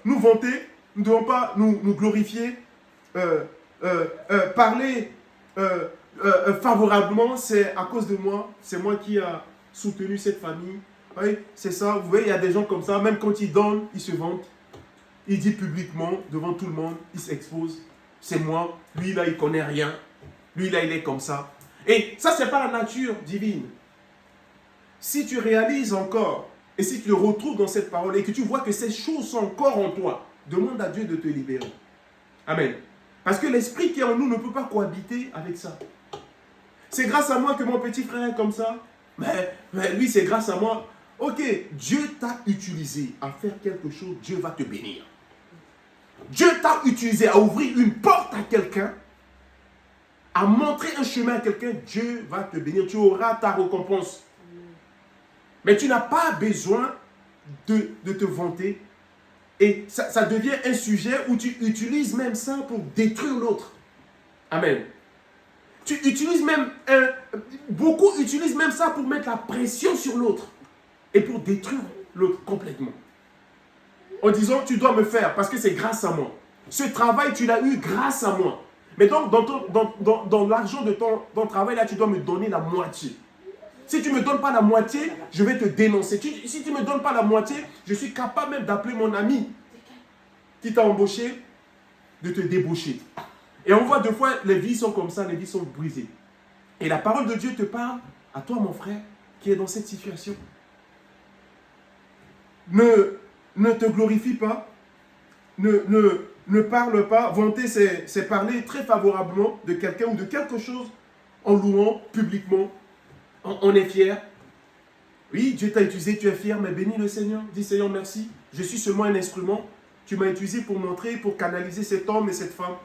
nous vanter, nous ne devons pas nous glorifier, parler favorablement. C'est à cause de moi, c'est moi qui ai soutenu cette famille. Oui, c'est ça. Vous voyez, il y a des gens comme ça, même quand ils donnent, ils se vantent. Il dit publiquement, devant tout le monde, il s'expose. C'est moi, lui là, il ne connaît rien. Lui là, il est comme ça. Et ça, ce n'est pas la nature divine. Si tu réalises encore, et si tu te retrouves dans cette parole, et que tu vois que ces choses sont encore en toi, demande à Dieu de te libérer. Amen. Parce que l'esprit qui est en nous ne peut pas cohabiter avec ça. C'est grâce à moi que mon petit frère est comme ça. Mais lui, c'est grâce à moi. Ok, Dieu t'a utilisé à faire quelque chose, Dieu va te bénir. Dieu t'a utilisé à ouvrir une porte à quelqu'un, à montrer un chemin à quelqu'un, Dieu va te bénir, tu auras ta récompense. Mais tu n'as pas besoin de te vanter. Et ça devient un sujet où tu utilises même ça pour détruire l'autre. Amen. Tu utilises même, beaucoup utilisent même ça pour mettre la pression sur l'autre. Et pour détruire l'autre complètement. En disant, tu dois me faire parce que c'est grâce à moi. Ce travail, tu l'as eu grâce à moi. Mais donc, dans l'argent de ton travail, là, tu dois me donner la moitié. Si tu ne me donnes pas la moitié, je vais te dénoncer. Si tu ne me donnes pas la moitié, je suis capable même d'appeler mon ami qui t'a embauché, de te débaucher. Et on voit deux fois, les vies sont comme ça, les vies sont brisées. Et la parole de Dieu te parle à toi, mon frère, qui est dans cette situation. Ne te glorifie pas, ne parle pas. Vanter, c'est parler très favorablement de quelqu'un ou de quelque chose en louant publiquement. On est fier. Oui, Dieu t'a utilisé, tu es fier, mais bénis le Seigneur. Dis Seigneur, merci. Je suis seulement un instrument. Tu m'as utilisé pour montrer, pour canaliser cet homme et cette femme.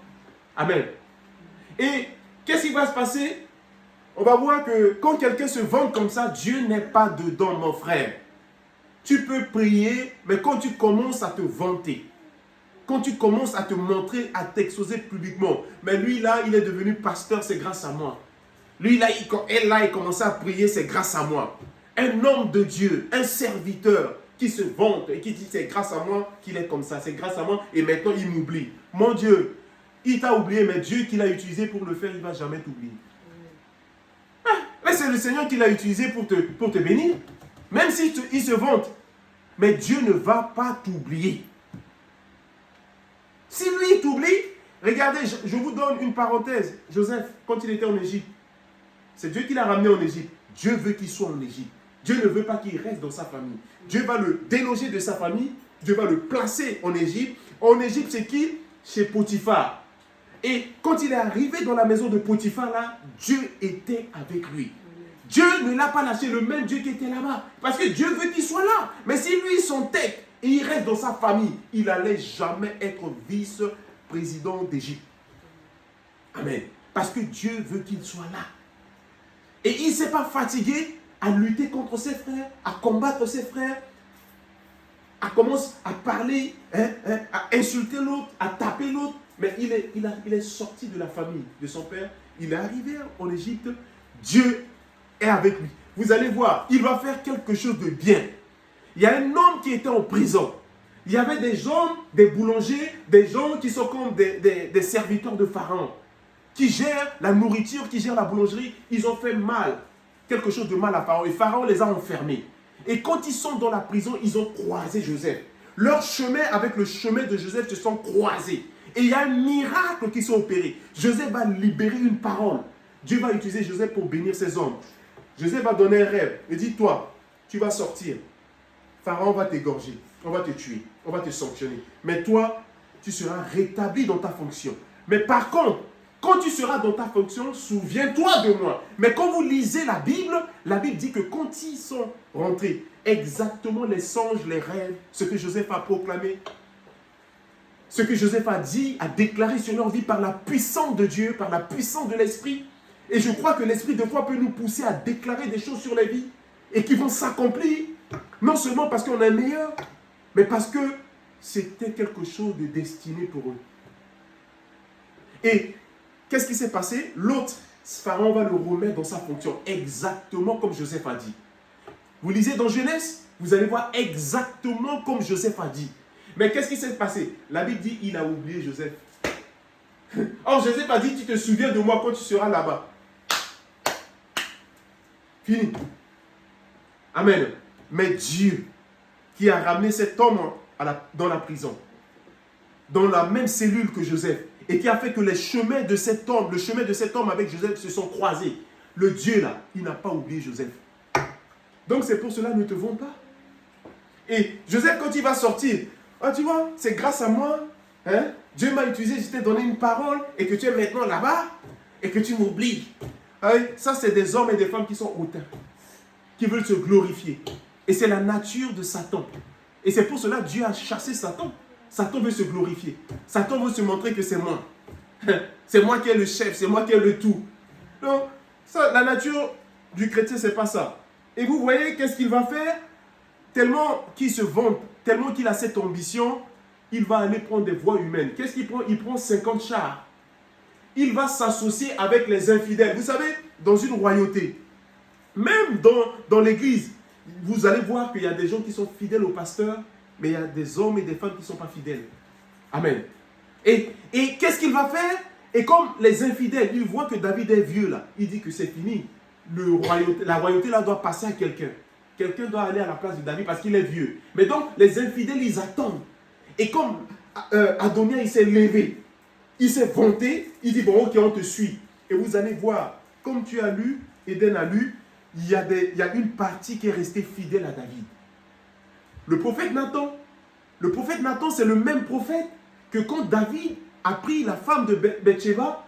Amen. Et qu'est-ce qui va se passer? On va voir que quand quelqu'un se vante comme ça, Dieu n'est pas dedans, mon frère. Tu peux prier, mais quand tu commences à te vanter, quand tu commences à te montrer, à t'exposer publiquement, mais lui là, il est devenu pasteur, c'est grâce à moi. Lui là, il commençait à prier, c'est grâce à moi. Un homme de Dieu, un serviteur qui se vante et qui dit c'est grâce à moi qu'il est comme ça, c'est grâce à moi et maintenant il m'oublie. Mon Dieu, il t'a oublié, mais Dieu qui l'a utilisé pour le faire, il ne va jamais t'oublier. Mais c'est le Seigneur qui l'a utilisé pour te bénir. Même s'il se vante, mais Dieu ne va pas t'oublier. Si lui, il t'oublie, regardez, je vous donne une parenthèse. Joseph, quand il était en Égypte, c'est Dieu qui l'a ramené en Égypte. Dieu veut qu'il soit en Égypte. Dieu ne veut pas qu'il reste dans sa famille. Dieu va le déloger de sa famille. Dieu va le placer en Égypte. En Égypte, c'est qui? Chez Potiphar. Et quand il est arrivé dans la maison de Potiphar, là, Dieu était avec lui. Dieu ne l'a pas lâché, le même Dieu qui était là-bas. Parce que Dieu veut qu'il soit là. Mais si lui, son tête, et il reste dans sa famille, il n'allait jamais être vice-président d'Égypte. Amen. Parce que Dieu veut qu'il soit là. Et il ne s'est pas fatigué à lutter contre ses frères, à combattre ses frères, à commencer à parler, à insulter l'autre, à taper l'autre. Mais il est sorti de la famille de son père. Il est arrivé en Égypte. Dieu est avec lui. Vous allez voir, il va faire quelque chose de bien. Il y a un homme qui était en prison. Il y avait des gens, des boulangers, des gens qui sont comme des serviteurs de Pharaon, qui gèrent la nourriture, qui gèrent la boulangerie. Ils ont fait mal, quelque chose de mal à Pharaon. Et Pharaon les a enfermés. Et quand ils sont dans la prison, ils ont croisé Joseph. Leurs chemins avec le chemin de Joseph se sont croisés. Et il y a un miracle qui s'est opéré. Joseph va libérer une parole. Dieu va utiliser Joseph pour bénir ses hommes. Joseph va donner un rêve. Il dit, toi, tu vas sortir. Pharaon va t'égorger. On va te tuer. On va te sanctionner. Mais toi, tu seras rétabli dans ta fonction. Mais par contre, quand tu seras dans ta fonction, souviens-toi de moi. Mais quand vous lisez la Bible dit que quand ils sont rentrés, exactement les songes, les rêves, ce que Joseph a proclamé, ce que Joseph a dit, a déclaré sur leur vie par la puissance de Dieu, par la puissance de l'Esprit. Et je crois que l'Esprit de foi peut nous pousser à déclarer des choses sur les vies et qui vont s'accomplir, non seulement parce qu'on est meilleur, mais parce que c'était quelque chose de destiné pour eux. Et qu'est-ce qui s'est passé? L'autre, Pharaon va le remettre dans sa fonction, exactement comme Joseph a dit. Vous lisez dans Genèse, vous allez voir exactement comme Joseph a dit. Mais qu'est-ce qui s'est passé? La Bible dit il a oublié Joseph. Or, Joseph a dit, tu te souviens de moi quand tu seras là-bas. Fini. Amen. Mais Dieu, qui a ramené cet homme dans la prison, dans la même cellule que Joseph, et qui a fait que les chemins de cet homme, le chemin de cet homme avec Joseph se sont croisés. Le Dieu là, il n'a pas oublié Joseph. Donc c'est pour cela, ne te vante pas. Et Joseph, quand il va sortir, ah, tu vois, c'est grâce à moi, hein, Dieu m'a utilisé, je t'ai donné une parole, et que tu es maintenant là-bas, et que tu m'oublies. Ça, c'est des hommes et des femmes qui sont hautains, qui veulent se glorifier. Et c'est la nature de Satan. Et c'est pour cela que Dieu a chassé Satan. Satan veut se glorifier. Satan veut se montrer que c'est moi. C'est moi qui est le chef, c'est moi qui est le tout. Donc, ça, la nature du chrétien, c'est pas ça. Et vous voyez, qu'est-ce qu'il va faire? Tellement qu'il se vante, tellement qu'il a cette ambition, il va aller prendre des voies humaines. Qu'est-ce qu'il prend? Il prend 50 chars. Il va s'associer avec les infidèles. Vous savez, dans une royauté, même dans l'église, vous allez voir qu'il y a des gens qui sont fidèles au pasteur, mais il y a des hommes et des femmes qui ne sont pas fidèles. Amen. Et qu'est-ce qu'il va faire? Et comme les infidèles, ils voient que David est vieux là, il dit que c'est fini. La royauté là doit passer à quelqu'un. Quelqu'un doit aller à la place de David parce qu'il est vieux. Mais donc, les infidèles, ils attendent. Et comme Adonia, il s'est levé, il s'est vanté, il dit, bon, ok, on te suit. Et vous allez voir, comme tu as lu, Eden a lu, il y a une partie qui est restée fidèle à David. Le prophète Nathan, c'est le même prophète que quand David a pris la femme de Bathsheba,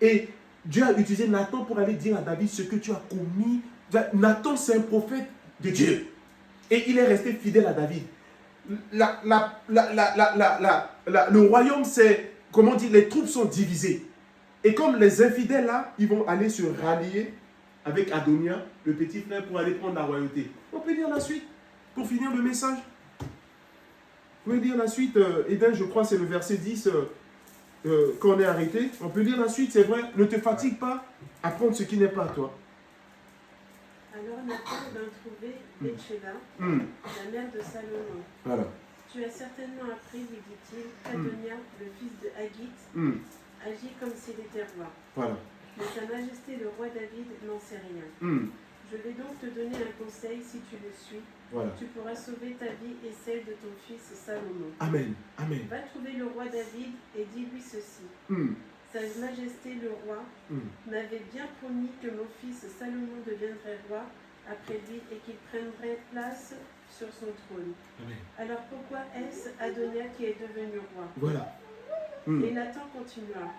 et Dieu a utilisé Nathan pour aller dire à David ce que tu as commis. Nathan, c'est un prophète de Dieu. Et il est resté fidèle à David. Le royaume, c'est, comment dire, les troupes sont divisées. Et comme les infidèles là, ils vont aller se rallier avec Adonia, le petit frère, pour aller prendre la royauté. On peut lire la suite, pour finir le message. Vous pouvez lire la suite, Eden, je crois, c'est le verset 10 qu'on est arrêté. On peut lire la suite, c'est vrai. Ne te fatigue pas à prendre ce qui n'est pas à toi. Alors Nathan vint trouver Bathsheba, la mère de Salomon. Voilà. Tu as certainement appris, lui dit-il, qu'Adonia, le fils de Haggith, agit comme s'il était roi. Voilà. Mais sa majesté, le roi David, n'en sait rien. Je vais donc te donner un conseil si tu le suis. Voilà. Tu pourras sauver ta vie et celle de ton fils Salomon. Amen. Amen. Va trouver le roi David et dis-lui ceci. Sa Majesté le roi m'avait bien promis que mon fils Salomon deviendrait roi après lui et qu'il prendrait place sur son trône. Amen. Alors pourquoi est-ce Adonia qui est devenu roi? Voilà. Et Nathan continua.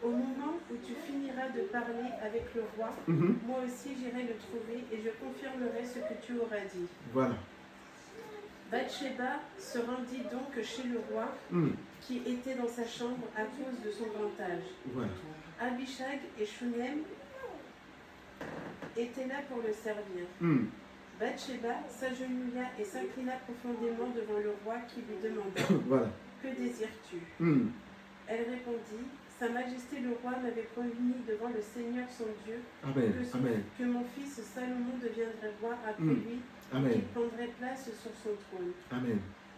Au moment où tu finiras de parler avec le roi, moi aussi j'irai le trouver et je confirmerai ce que tu auras dit. Voilà. Bathsheba se rendit donc chez le roi qui était dans sa chambre à cause de son grand âge. Voilà. Abishag et Shunem étaient là pour le servir. Bathsheba s'agenouilla et s'inclina profondément devant le roi qui lui demanda Voilà. Que désires-tu? Elle répondit Sa Majesté le roi m'avait promis devant le Seigneur son Dieu Amen. Amen. que mon fils Salomon deviendrait roi après lui et Amen. qu'il prendrait place sur son trône. Amen.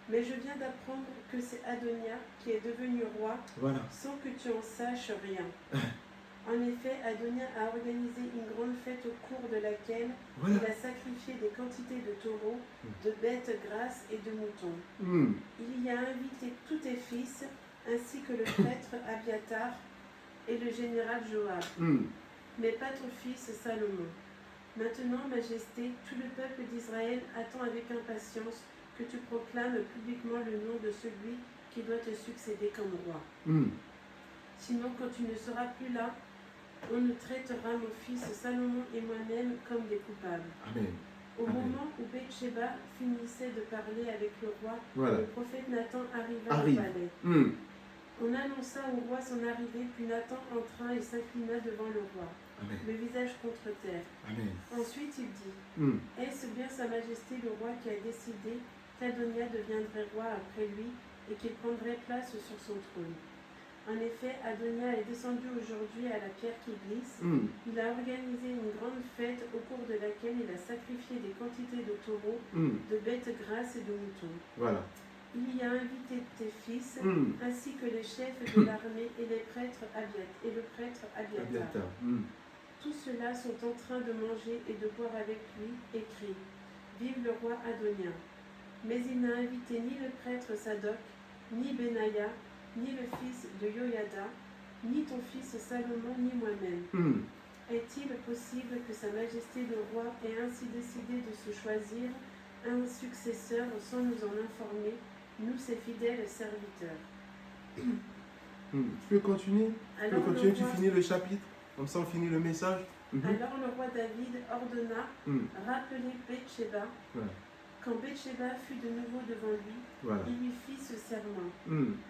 Mais je viens d'apprendre que c'est Adonia qui est devenu roi Voilà. sans que tu en saches rien. En effet, Adonia a organisé une grande fête au cours de laquelle Voilà. il a sacrifié des quantités de taureaux, de bêtes grasses et de moutons. Il y a invité tous tes fils, ainsi que le prêtre Abiatar et le général Joab, mais pas ton fils Salomon. Maintenant, Majesté, tout le peuple d'Israël attend avec impatience que tu proclames publiquement le nom de celui qui doit te succéder comme roi. Sinon, quand tu ne seras plus là, on nous traitera mon fils Salomon et moi-même comme des coupables. Amen. Au Amen. moment où Bathsheba finissait de parler avec le roi, Voilà. le prophète Nathan arriva au Arrive. palais. On annonça au roi son arrivée, puis Nathan entra et s'inclina devant le roi, Amen. le visage contre terre. Amen. Ensuite il dit, Est-ce bien Sa Majesté le roi qui a décidé qu'Adonia deviendrait roi après lui et qu'il prendrait place sur son trône? En effet, Adonia est descendu aujourd'hui à la pierre qui glisse. Il a organisé une grande fête au cours de laquelle il a sacrifié des quantités de taureaux, de bêtes grasses et de moutons. Voilà. Il y a invité tes fils, ainsi que les chefs de l'armée et les prêtres et le prêtre Abiatar. Abiatar. Tous ceux-là sont en train de manger et de boire avec lui et crient « Vive le roi Adonia !» Mais il n'a invité ni le prêtre Sadoc, ni Benaïa, ni le fils de Yoyada, ni ton fils Salomon, ni moi-même. Est-il possible que Sa Majesté le roi ait ainsi décidé de se choisir un successeur sans nous en informer, nous ses fidèles serviteurs? Tu peux continuer? Alors, Tu finis le chapitre? Comme ça on finit le message. Alors le roi David ordonna rappeler Bathsheba. Voilà. Quand Bathsheba fut de nouveau devant lui, Voilà. il lui fit ce serment.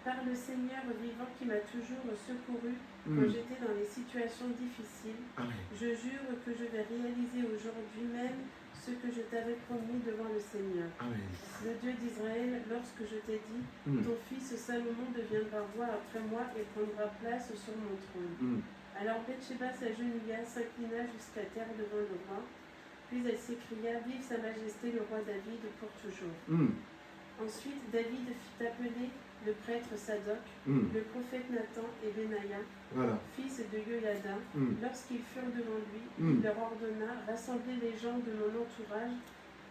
Par le Seigneur vivant qui m'a toujours secouru quand j'étais dans les situations difficiles, Amen. je jure que je vais réaliser aujourd'hui même ce que je t'avais promis devant le Seigneur. Amen. Le Dieu d'Israël, lorsque je t'ai dit, ton fils Salomon deviendra roi après moi et prendra place sur mon trône. Alors Bathsheba s'agenouilla, s'inclina jusqu'à terre devant le roi. Puis elle s'écria, Vive Sa Majesté le roi David pour toujours. Ensuite David fit appeler le prêtre Sadoc, le prophète Nathan et Benaïa, Voilà. fils de Yoyada. Lorsqu'ils furent devant lui, il leur ordonna, rassemblez les gens de mon entourage,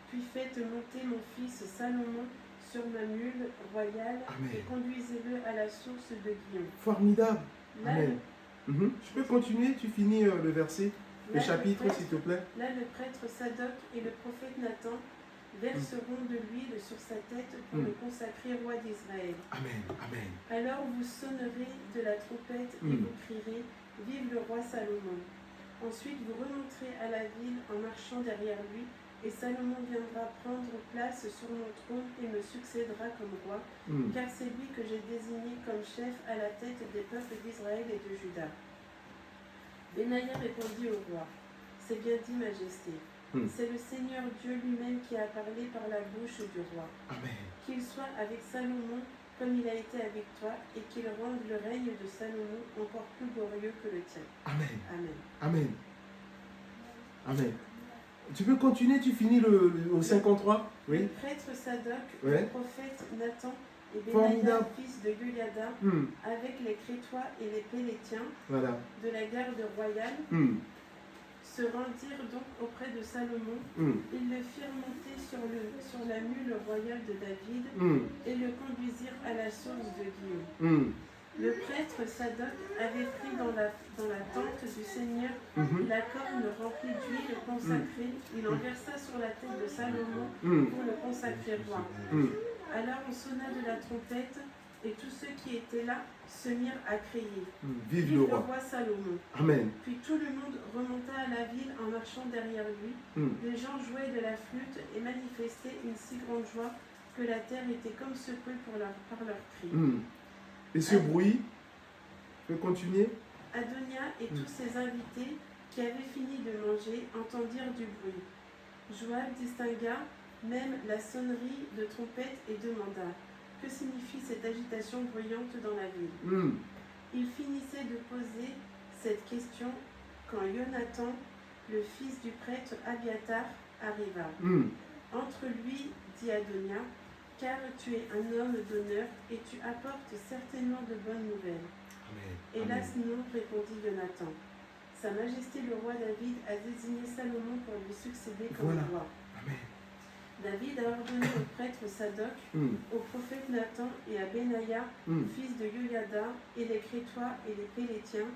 puis faites monter mon fils Salomon sur ma mule royale. Amen. Et conduisez-le à la source de Guillaume. Formidable. Là, Amen. Tu peux continuer, tu finis le verset, le chapitre s'il te plaît. Là, le prêtre Sadoc et le prophète Nathan verseront de l'huile sur sa tête pour le consacrer roi d'Israël. Amen. Amen. Alors vous sonnerez de la trompette et vous crierez « Vive le roi Salomon !» Ensuite vous remonterez à la ville en marchant derrière lui, et Salomon viendra prendre place sur mon trône et me succédera comme roi, car c'est lui que j'ai désigné comme chef à la tête des peuples d'Israël et de Juda. Benaïa répondit au roi, C'est bien dit, Majesté. C'est le Seigneur Dieu lui-même qui a parlé par la bouche du roi. Amen. Qu'il soit avec Salomon comme il a été avec toi, et qu'il rende le règne de Salomon encore plus glorieux que le tien. Amen. Amen. Amen. Amen. Tu peux continuer, tu finis au 53? Oui. Le prêtre Sadoc, Ouais. le prophète Nathan et Benaïa, Formidable. fils de Yoyada, avec les Crétois et les Pélétiens Voilà. de la garde royale, se rendirent donc auprès de Salomon. Ils le firent monter sur la mule royale de David et le conduisirent à la source de Guillaume. Le prêtre Sadoc avait pris dans la tente du Seigneur la corne remplie d'huile consacrée. Il en versa sur la tête de Salomon pour le consacrer roi. Alors on sonna de la trompette et tous ceux qui étaient là se mirent à crier. Vive le roi Salomon. Amen. Puis tout le monde remonta à la ville en marchant derrière lui. Les gens jouaient de la flûte et manifestaient une si grande joie que la terre était comme secouée par leurs cris. Et ce bruit, je vais continuer. Adonia et tous ses invités qui avaient fini de manger entendirent du bruit. Joab distingua même la sonnerie de trompette et demanda: que signifie cette agitation bruyante dans la ville? Il finissait de poser cette question quand Jonathan, le fils du prêtre Abiatar, arriva. Entre lui, dit Adonia, car tu es un homme d'honneur et tu apportes certainement de bonnes nouvelles. Amen. Hélas non, répondit Jonathan. Sa Majesté le roi David a désigné Salomon pour lui succéder comme roi. Amen. David a ordonné au prêtre Sadoc, au prophète Nathan et à Benaïa, fils de Yoyada, et les Crétois et les Pélétiens,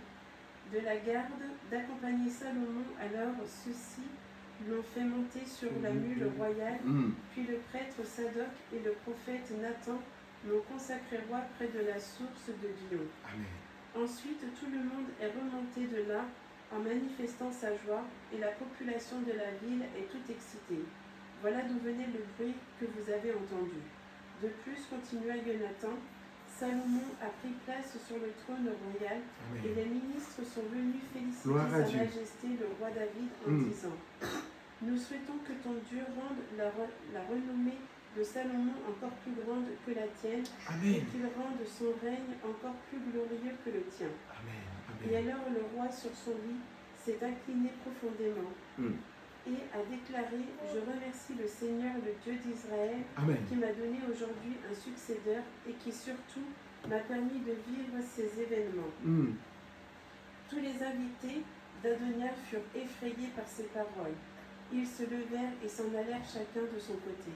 de la garde, d'accompagner Salomon. Alors ceux-ci l'ont fait monter sur la mule royale, puis le prêtre Sadoc et le prophète Nathan l'ont consacré roi près de la source de Guillaume. Amen. Ensuite, tout le monde est remonté de là en manifestant sa joie, et la population de la ville est toute excitée. Voilà d'où venait le bruit que vous avez entendu. De plus, continua Jonathan, Salomon a pris place sur le trône royal. Amen. Et les ministres sont venus féliciter Sa Majesté le roi David en disant: nous souhaitons que ton Dieu rende la renommée de Salomon encore plus grande que la tienne. Amen. Et qu'il rende son règne encore plus glorieux que le tien. Amen. Amen. Et alors le roi sur son lit s'est incliné profondément et a déclaré: je remercie le Seigneur, le Dieu d'Israël, qui m'a donné aujourd'hui un successeur et qui surtout m'a permis de vivre ces événements. Tous les invités d'Adonia furent effrayés par ces paroles. Ils se levèrent et s'en allèrent chacun de son côté.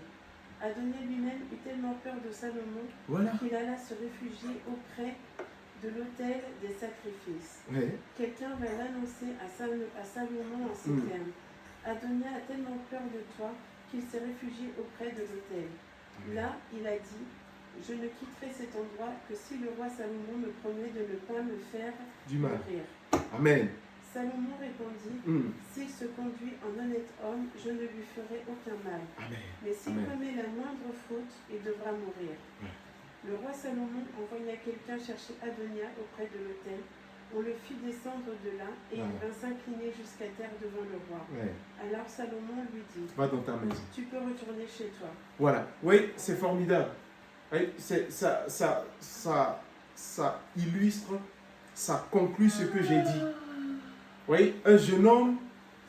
Adonia lui-même eut tellement peur de Salomon qu'il alla se réfugier auprès de l'autel des sacrifices. Quelqu'un va l'annoncer à Salomon en ces termes: Adonia a tellement peur de toi qu'il s'est réfugié auprès de l'autel. Là, il a dit: je ne quitterai cet endroit que si le roi Salomon me promet de ne pas me faire mourir. Amen. Salomon répondit: s'il se conduit en honnête homme, je ne lui ferai aucun mal. Amen. Mais s'il commet la moindre faute, il devra mourir. Le roi Salomon envoya quelqu'un chercher Adonia auprès de l'autel. On le fit descendre de là et il vint s'incliner jusqu'à terre devant le roi. Alors Salomon lui dit: va dans ta maison. Tu peux retourner chez toi. Voilà. Oui, c'est formidable. Oui, ça illustre, ça conclut ce que j'ai dit. Oui, un jeune homme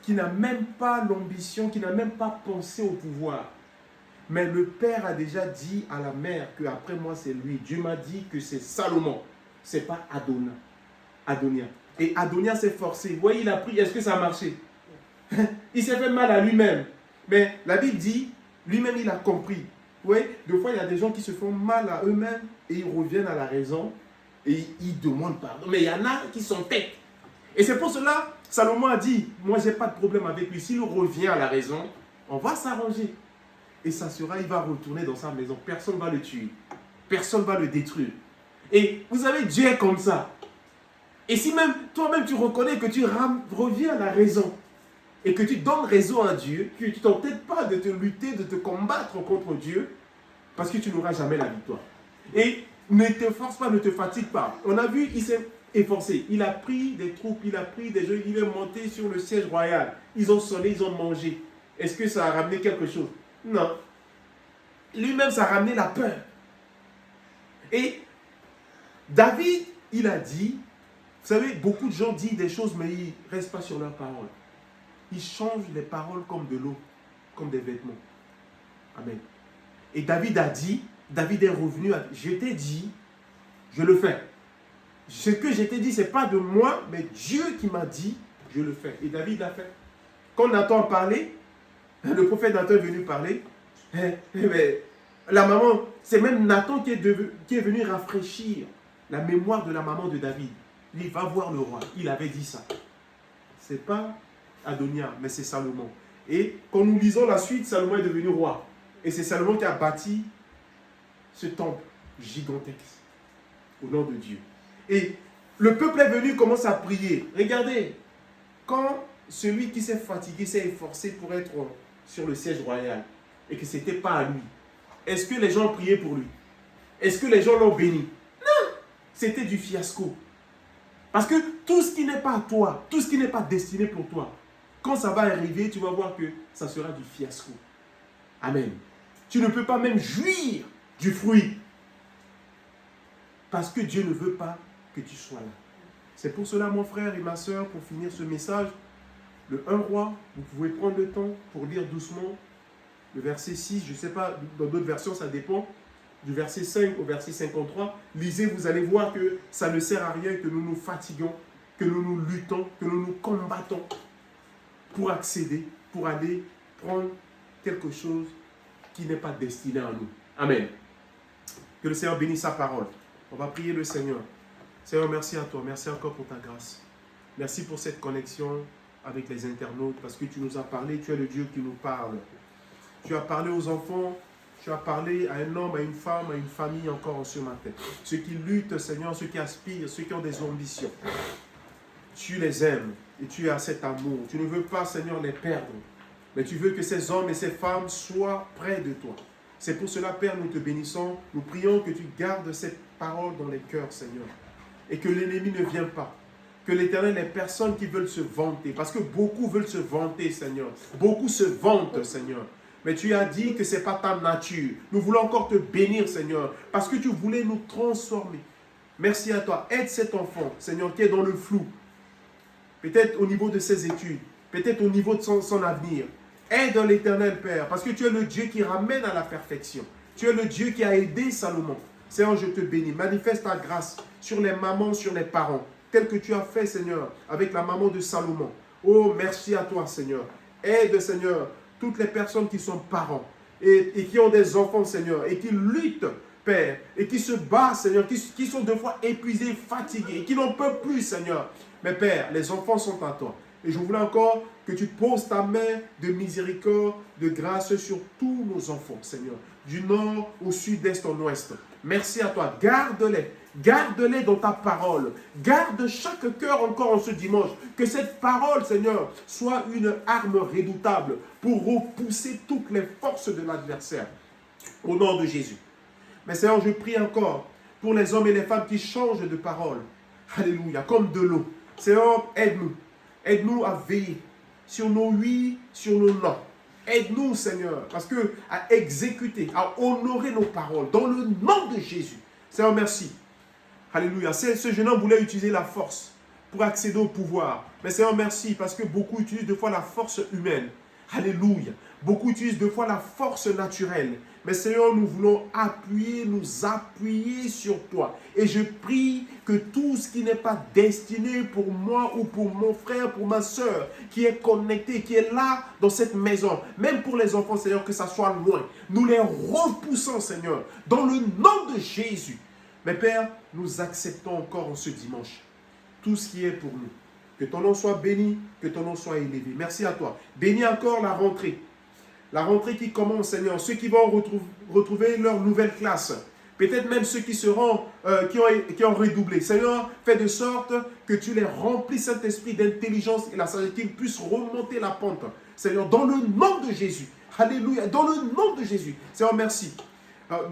qui n'a même pas l'ambition, qui n'a même pas pensé au pouvoir. Mais le père a déjà dit à la mère qu'après moi c'est lui. Dieu m'a dit que c'est Salomon, c'est pas Adonia. Et Adonia s'est forcé. Vous voyez, il a pris, est-ce que ça a marché? Il s'est fait mal à lui-même. Mais la Bible dit, lui-même il a compris. Vous voyez, des fois il y a des gens qui se font mal à eux-mêmes et ils reviennent à la raison et ils demandent pardon. Mais il y en a qui sont têtes. Et c'est pour cela, Salomon a dit, moi j'ai pas de problème avec lui. S'il revient à la raison, on va s'arranger. Et ça sera, il va retourner dans sa maison. Personne ne va le tuer. Personne ne va le détruire. Et vous savez, Dieu est comme ça. Et si même toi-même tu reconnais que tu reviens à la raison et que tu donnes raison à Dieu, que tu ne t'entêtes pas de te lutter, de te combattre contre Dieu, parce que tu n'auras jamais la victoire. Et ne te force pas, ne te fatigue pas. On a vu, il s'est efforcé. Il a pris des troupes, il a pris des jeux, il est monté sur le siège royal. Ils ont sonné, ils ont mangé. Est-ce que ça a ramené quelque chose? Non. Lui-même, ça a ramené la peur. Et David, il a dit, vous savez, beaucoup de gens disent des choses, mais ils ne restent pas sur leurs paroles. Ils changent les paroles comme de l'eau, comme des vêtements. Amen. Et David a dit, David est revenu, je t'ai dit, je le fais. Ce que je t'ai dit, ce n'est pas de moi, mais Dieu qui m'a dit, je le fais. Et David l'a fait. quand Nathan a parlé, le prophète Nathan est venu parler, la maman, c'est même Nathan qui est venu rafraîchir la mémoire de la maman de David. Il va voir le roi, il avait dit ça. Ce n'est pas Adonia, mais c'est Salomon. Et quand nous lisons la suite, Salomon est devenu roi. Et c'est Salomon qui a bâti ce temple gigantesque au nom de Dieu. Et le peuple est venu, commence à prier. Regardez, quand celui qui s'est fatigué, s'est efforcé pour être sur le siège royal et que ce n'était pas à lui, est-ce que les gens ont prié pour lui? Est-ce que les gens l'ont béni? Non, c'était du fiasco. Parce que tout ce qui n'est pas à toi, tout ce qui n'est pas destiné pour toi, quand ça va arriver, tu vas voir que ça sera du fiasco. Amen. Tu ne peux pas même jouir du fruit. Parce que Dieu ne veut pas que tu sois là. C'est pour cela, mon frère et ma soeur, pour finir ce message, le 1 roi, vous pouvez prendre le temps pour lire doucement le verset 6, je ne sais pas, dans d'autres versions ça dépend, du verset 5 au verset 53. Lisez, vous allez voir que ça ne sert à rien que nous nous fatiguons, que nous nous luttons, que nous nous combattons pour accéder, pour aller prendre quelque chose qui n'est pas destiné à nous. Amen. Que le Seigneur bénisse sa parole. On va prier le Seigneur. Seigneur, merci à toi. Merci encore pour ta grâce. Merci pour cette connexion avec les internautes parce que tu nous as parlé. Tu es le Dieu qui nous parle. Tu as parlé aux enfants. Tu as parlé à un homme, à une femme, à une famille encore en ce matin. Ceux qui luttent, Seigneur, ceux qui aspirent, ceux qui ont des ambitions. Tu les aimes et tu as cet amour. Tu ne veux pas, Seigneur, les perdre. Mais tu veux que ces hommes et ces femmes soient près de toi. C'est pour cela, Père, nous te bénissons. Nous prions que tu gardes cette parole dans les cœurs, Seigneur. Et que l'ennemi ne vienne pas. Que l'Éternel, les personnes qui veulent se vanter, parce que beaucoup veulent se vanter, Seigneur. Beaucoup se vantent, Seigneur. Mais tu as dit que ce n'est pas ta nature. Nous voulons encore te bénir, Seigneur, parce que tu voulais nous transformer. Merci à toi. Aide cet enfant, Seigneur, qui est dans le flou. Peut-être au niveau de ses études, peut-être au niveau de son avenir. Aide l'Éternel, Père, parce que tu es le Dieu qui ramène à la perfection. Tu es le Dieu qui a aidé Salomon. Seigneur, je te bénis. Manifeste ta grâce sur les mamans, sur les parents, tel que tu as fait, Seigneur, avec la maman de Salomon. Oh, merci à toi, Seigneur. Aide, Seigneur, toutes les personnes qui sont parents et qui ont des enfants, Seigneur, et qui luttent, Père, et qui se battent, Seigneur, qui sont deux fois épuisés, fatigués, et qui n'en peuvent plus, Seigneur. Mais Père, les enfants sont à toi. Et je voulais encore que tu poses ta main de miséricorde, de grâce sur tous nos enfants, Seigneur, du nord au sud, est en ouest. Merci à toi. Garde-les. Garde-les dans ta parole. Garde chaque cœur encore en ce dimanche. Que cette parole, Seigneur, soit une arme redoutable pour repousser toutes les forces de l'adversaire. Au nom de Jésus. Mais Seigneur, je prie encore pour les hommes et les femmes qui changent de parole. Alléluia. Comme de l'eau. Seigneur, aide-nous. Aide-nous à veiller sur nos oui, sur nos non. Aide-nous, Seigneur, parce que à exécuter, à honorer nos paroles dans le nom de Jésus. Seigneur, merci. Alléluia. Ce jeune homme voulait utiliser la force pour accéder au pouvoir. Mais Seigneur, merci, parce que beaucoup utilisent deux fois la force humaine. Alléluia. Beaucoup utilisent deux fois la force naturelle. Mais Seigneur, nous voulons nous appuyer sur toi. Et je prie que tout ce qui n'est pas destiné pour moi ou pour mon frère, pour ma soeur, qui est connecté, qui est là dans cette maison, même pour les enfants, Seigneur, que ça soit loin, nous les repoussons, Seigneur, dans le nom de Jésus. Mais Père, nous acceptons encore en ce dimanche tout ce qui est pour nous. Que ton nom soit béni, que ton nom soit élevé. Merci à toi. Bénis encore la rentrée. La rentrée qui commence, Seigneur. Ceux qui vont retrouver leur nouvelle classe. Peut-être même ceux qui seront, qui ont redoublé. Seigneur, fais de sorte que tu les remplisses, Saint-Esprit, d'intelligence et la sagesse, qu'ils puissent remonter la pente. Seigneur, dans le nom de Jésus. Alléluia. Dans le nom de Jésus. Seigneur, merci.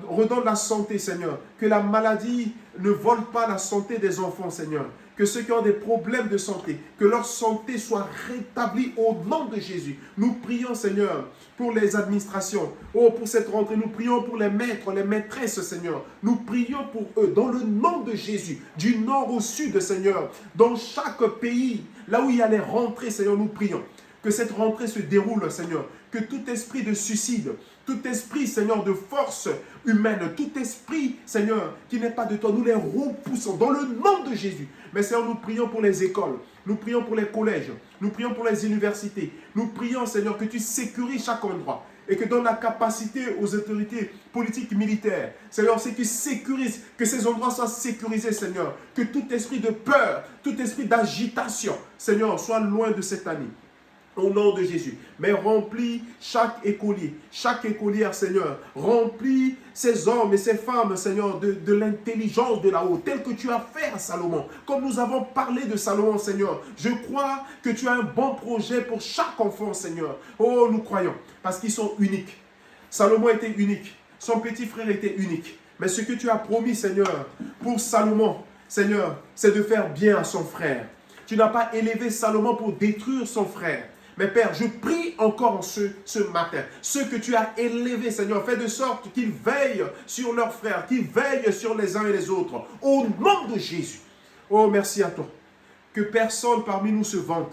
Redonne la santé, Seigneur. Que la maladie ne vole pas la santé des enfants, Seigneur. Que ceux qui ont des problèmes de santé, que leur santé soit rétablie au nom de Jésus. Nous prions, Seigneur, pour les administrations. Oh, pour cette rentrée, nous prions pour les maîtres, les maîtresses, Seigneur. Nous prions pour eux, dans le nom de Jésus, du nord au sud, Seigneur. Dans chaque pays, là où il y a les rentrées, Seigneur, nous prions. Que cette rentrée se déroule, Seigneur. Que tout esprit de suicide, tout esprit, Seigneur, de force humaine, tout esprit, Seigneur, qui n'est pas de toi, nous les repoussons dans le nom de Jésus. Mais Seigneur, nous prions pour les écoles, nous prions pour les collèges, nous prions pour les universités. Nous prions, Seigneur, que tu sécurises chaque endroit et que donne la capacité aux autorités politiques, militaires. Seigneur, c'est que tu sécurises, que ces endroits soient sécurisés, Seigneur. Que tout esprit de peur, tout esprit d'agitation, Seigneur, soit loin de cette année. Au nom de Jésus. Mais remplis chaque écolière, Seigneur. Remplis ces hommes et ces femmes, Seigneur, de l'intelligence de là-haut, tel que tu as fait à Salomon. Comme nous avons parlé de Salomon, Seigneur, je crois que tu as un bon projet pour chaque enfant, Seigneur. Oh, nous croyons, parce qu'ils sont uniques. Salomon était unique. Son petit frère était unique. Mais ce que tu as promis, Seigneur, pour Salomon, Seigneur, c'est de faire bien à son frère. Tu n'as pas élevé Salomon pour détruire son frère. Mais Père, je prie encore ce matin, ceux que tu as élevés, Seigneur, fais de sorte qu'ils veillent sur leurs frères, qu'ils veillent sur les uns et les autres, au nom de Jésus. Oh, merci à toi. Que personne parmi nous se vante.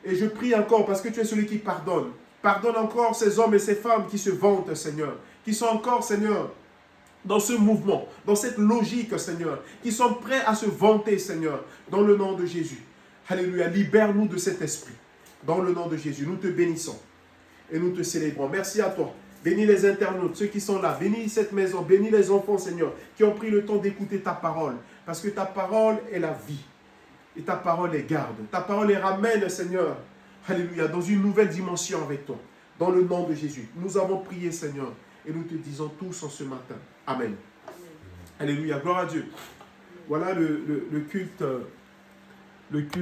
Et je prie encore, parce que tu es celui qui pardonne. Pardonne encore ces hommes et ces femmes qui se vantent, Seigneur, qui sont encore, Seigneur, dans ce mouvement, dans cette logique, Seigneur, qui sont prêts à se vanter, Seigneur, dans le nom de Jésus. Alléluia, libère-nous de cet esprit. Dans le nom de Jésus, nous te bénissons et nous te célébrons. Merci à toi. Bénis les internautes, ceux qui sont là. Bénis cette maison. Bénis les enfants, Seigneur, qui ont pris le temps d'écouter ta parole. Parce que ta parole est la vie. Et ta parole les garde. Ta parole les ramène, Seigneur, alléluia, dans une nouvelle dimension avec toi. Dans le nom de Jésus. Nous avons prié, Seigneur, et nous te disons tous en ce matin. Amen. Alléluia. Gloire à Dieu. Voilà le culte. Le culte.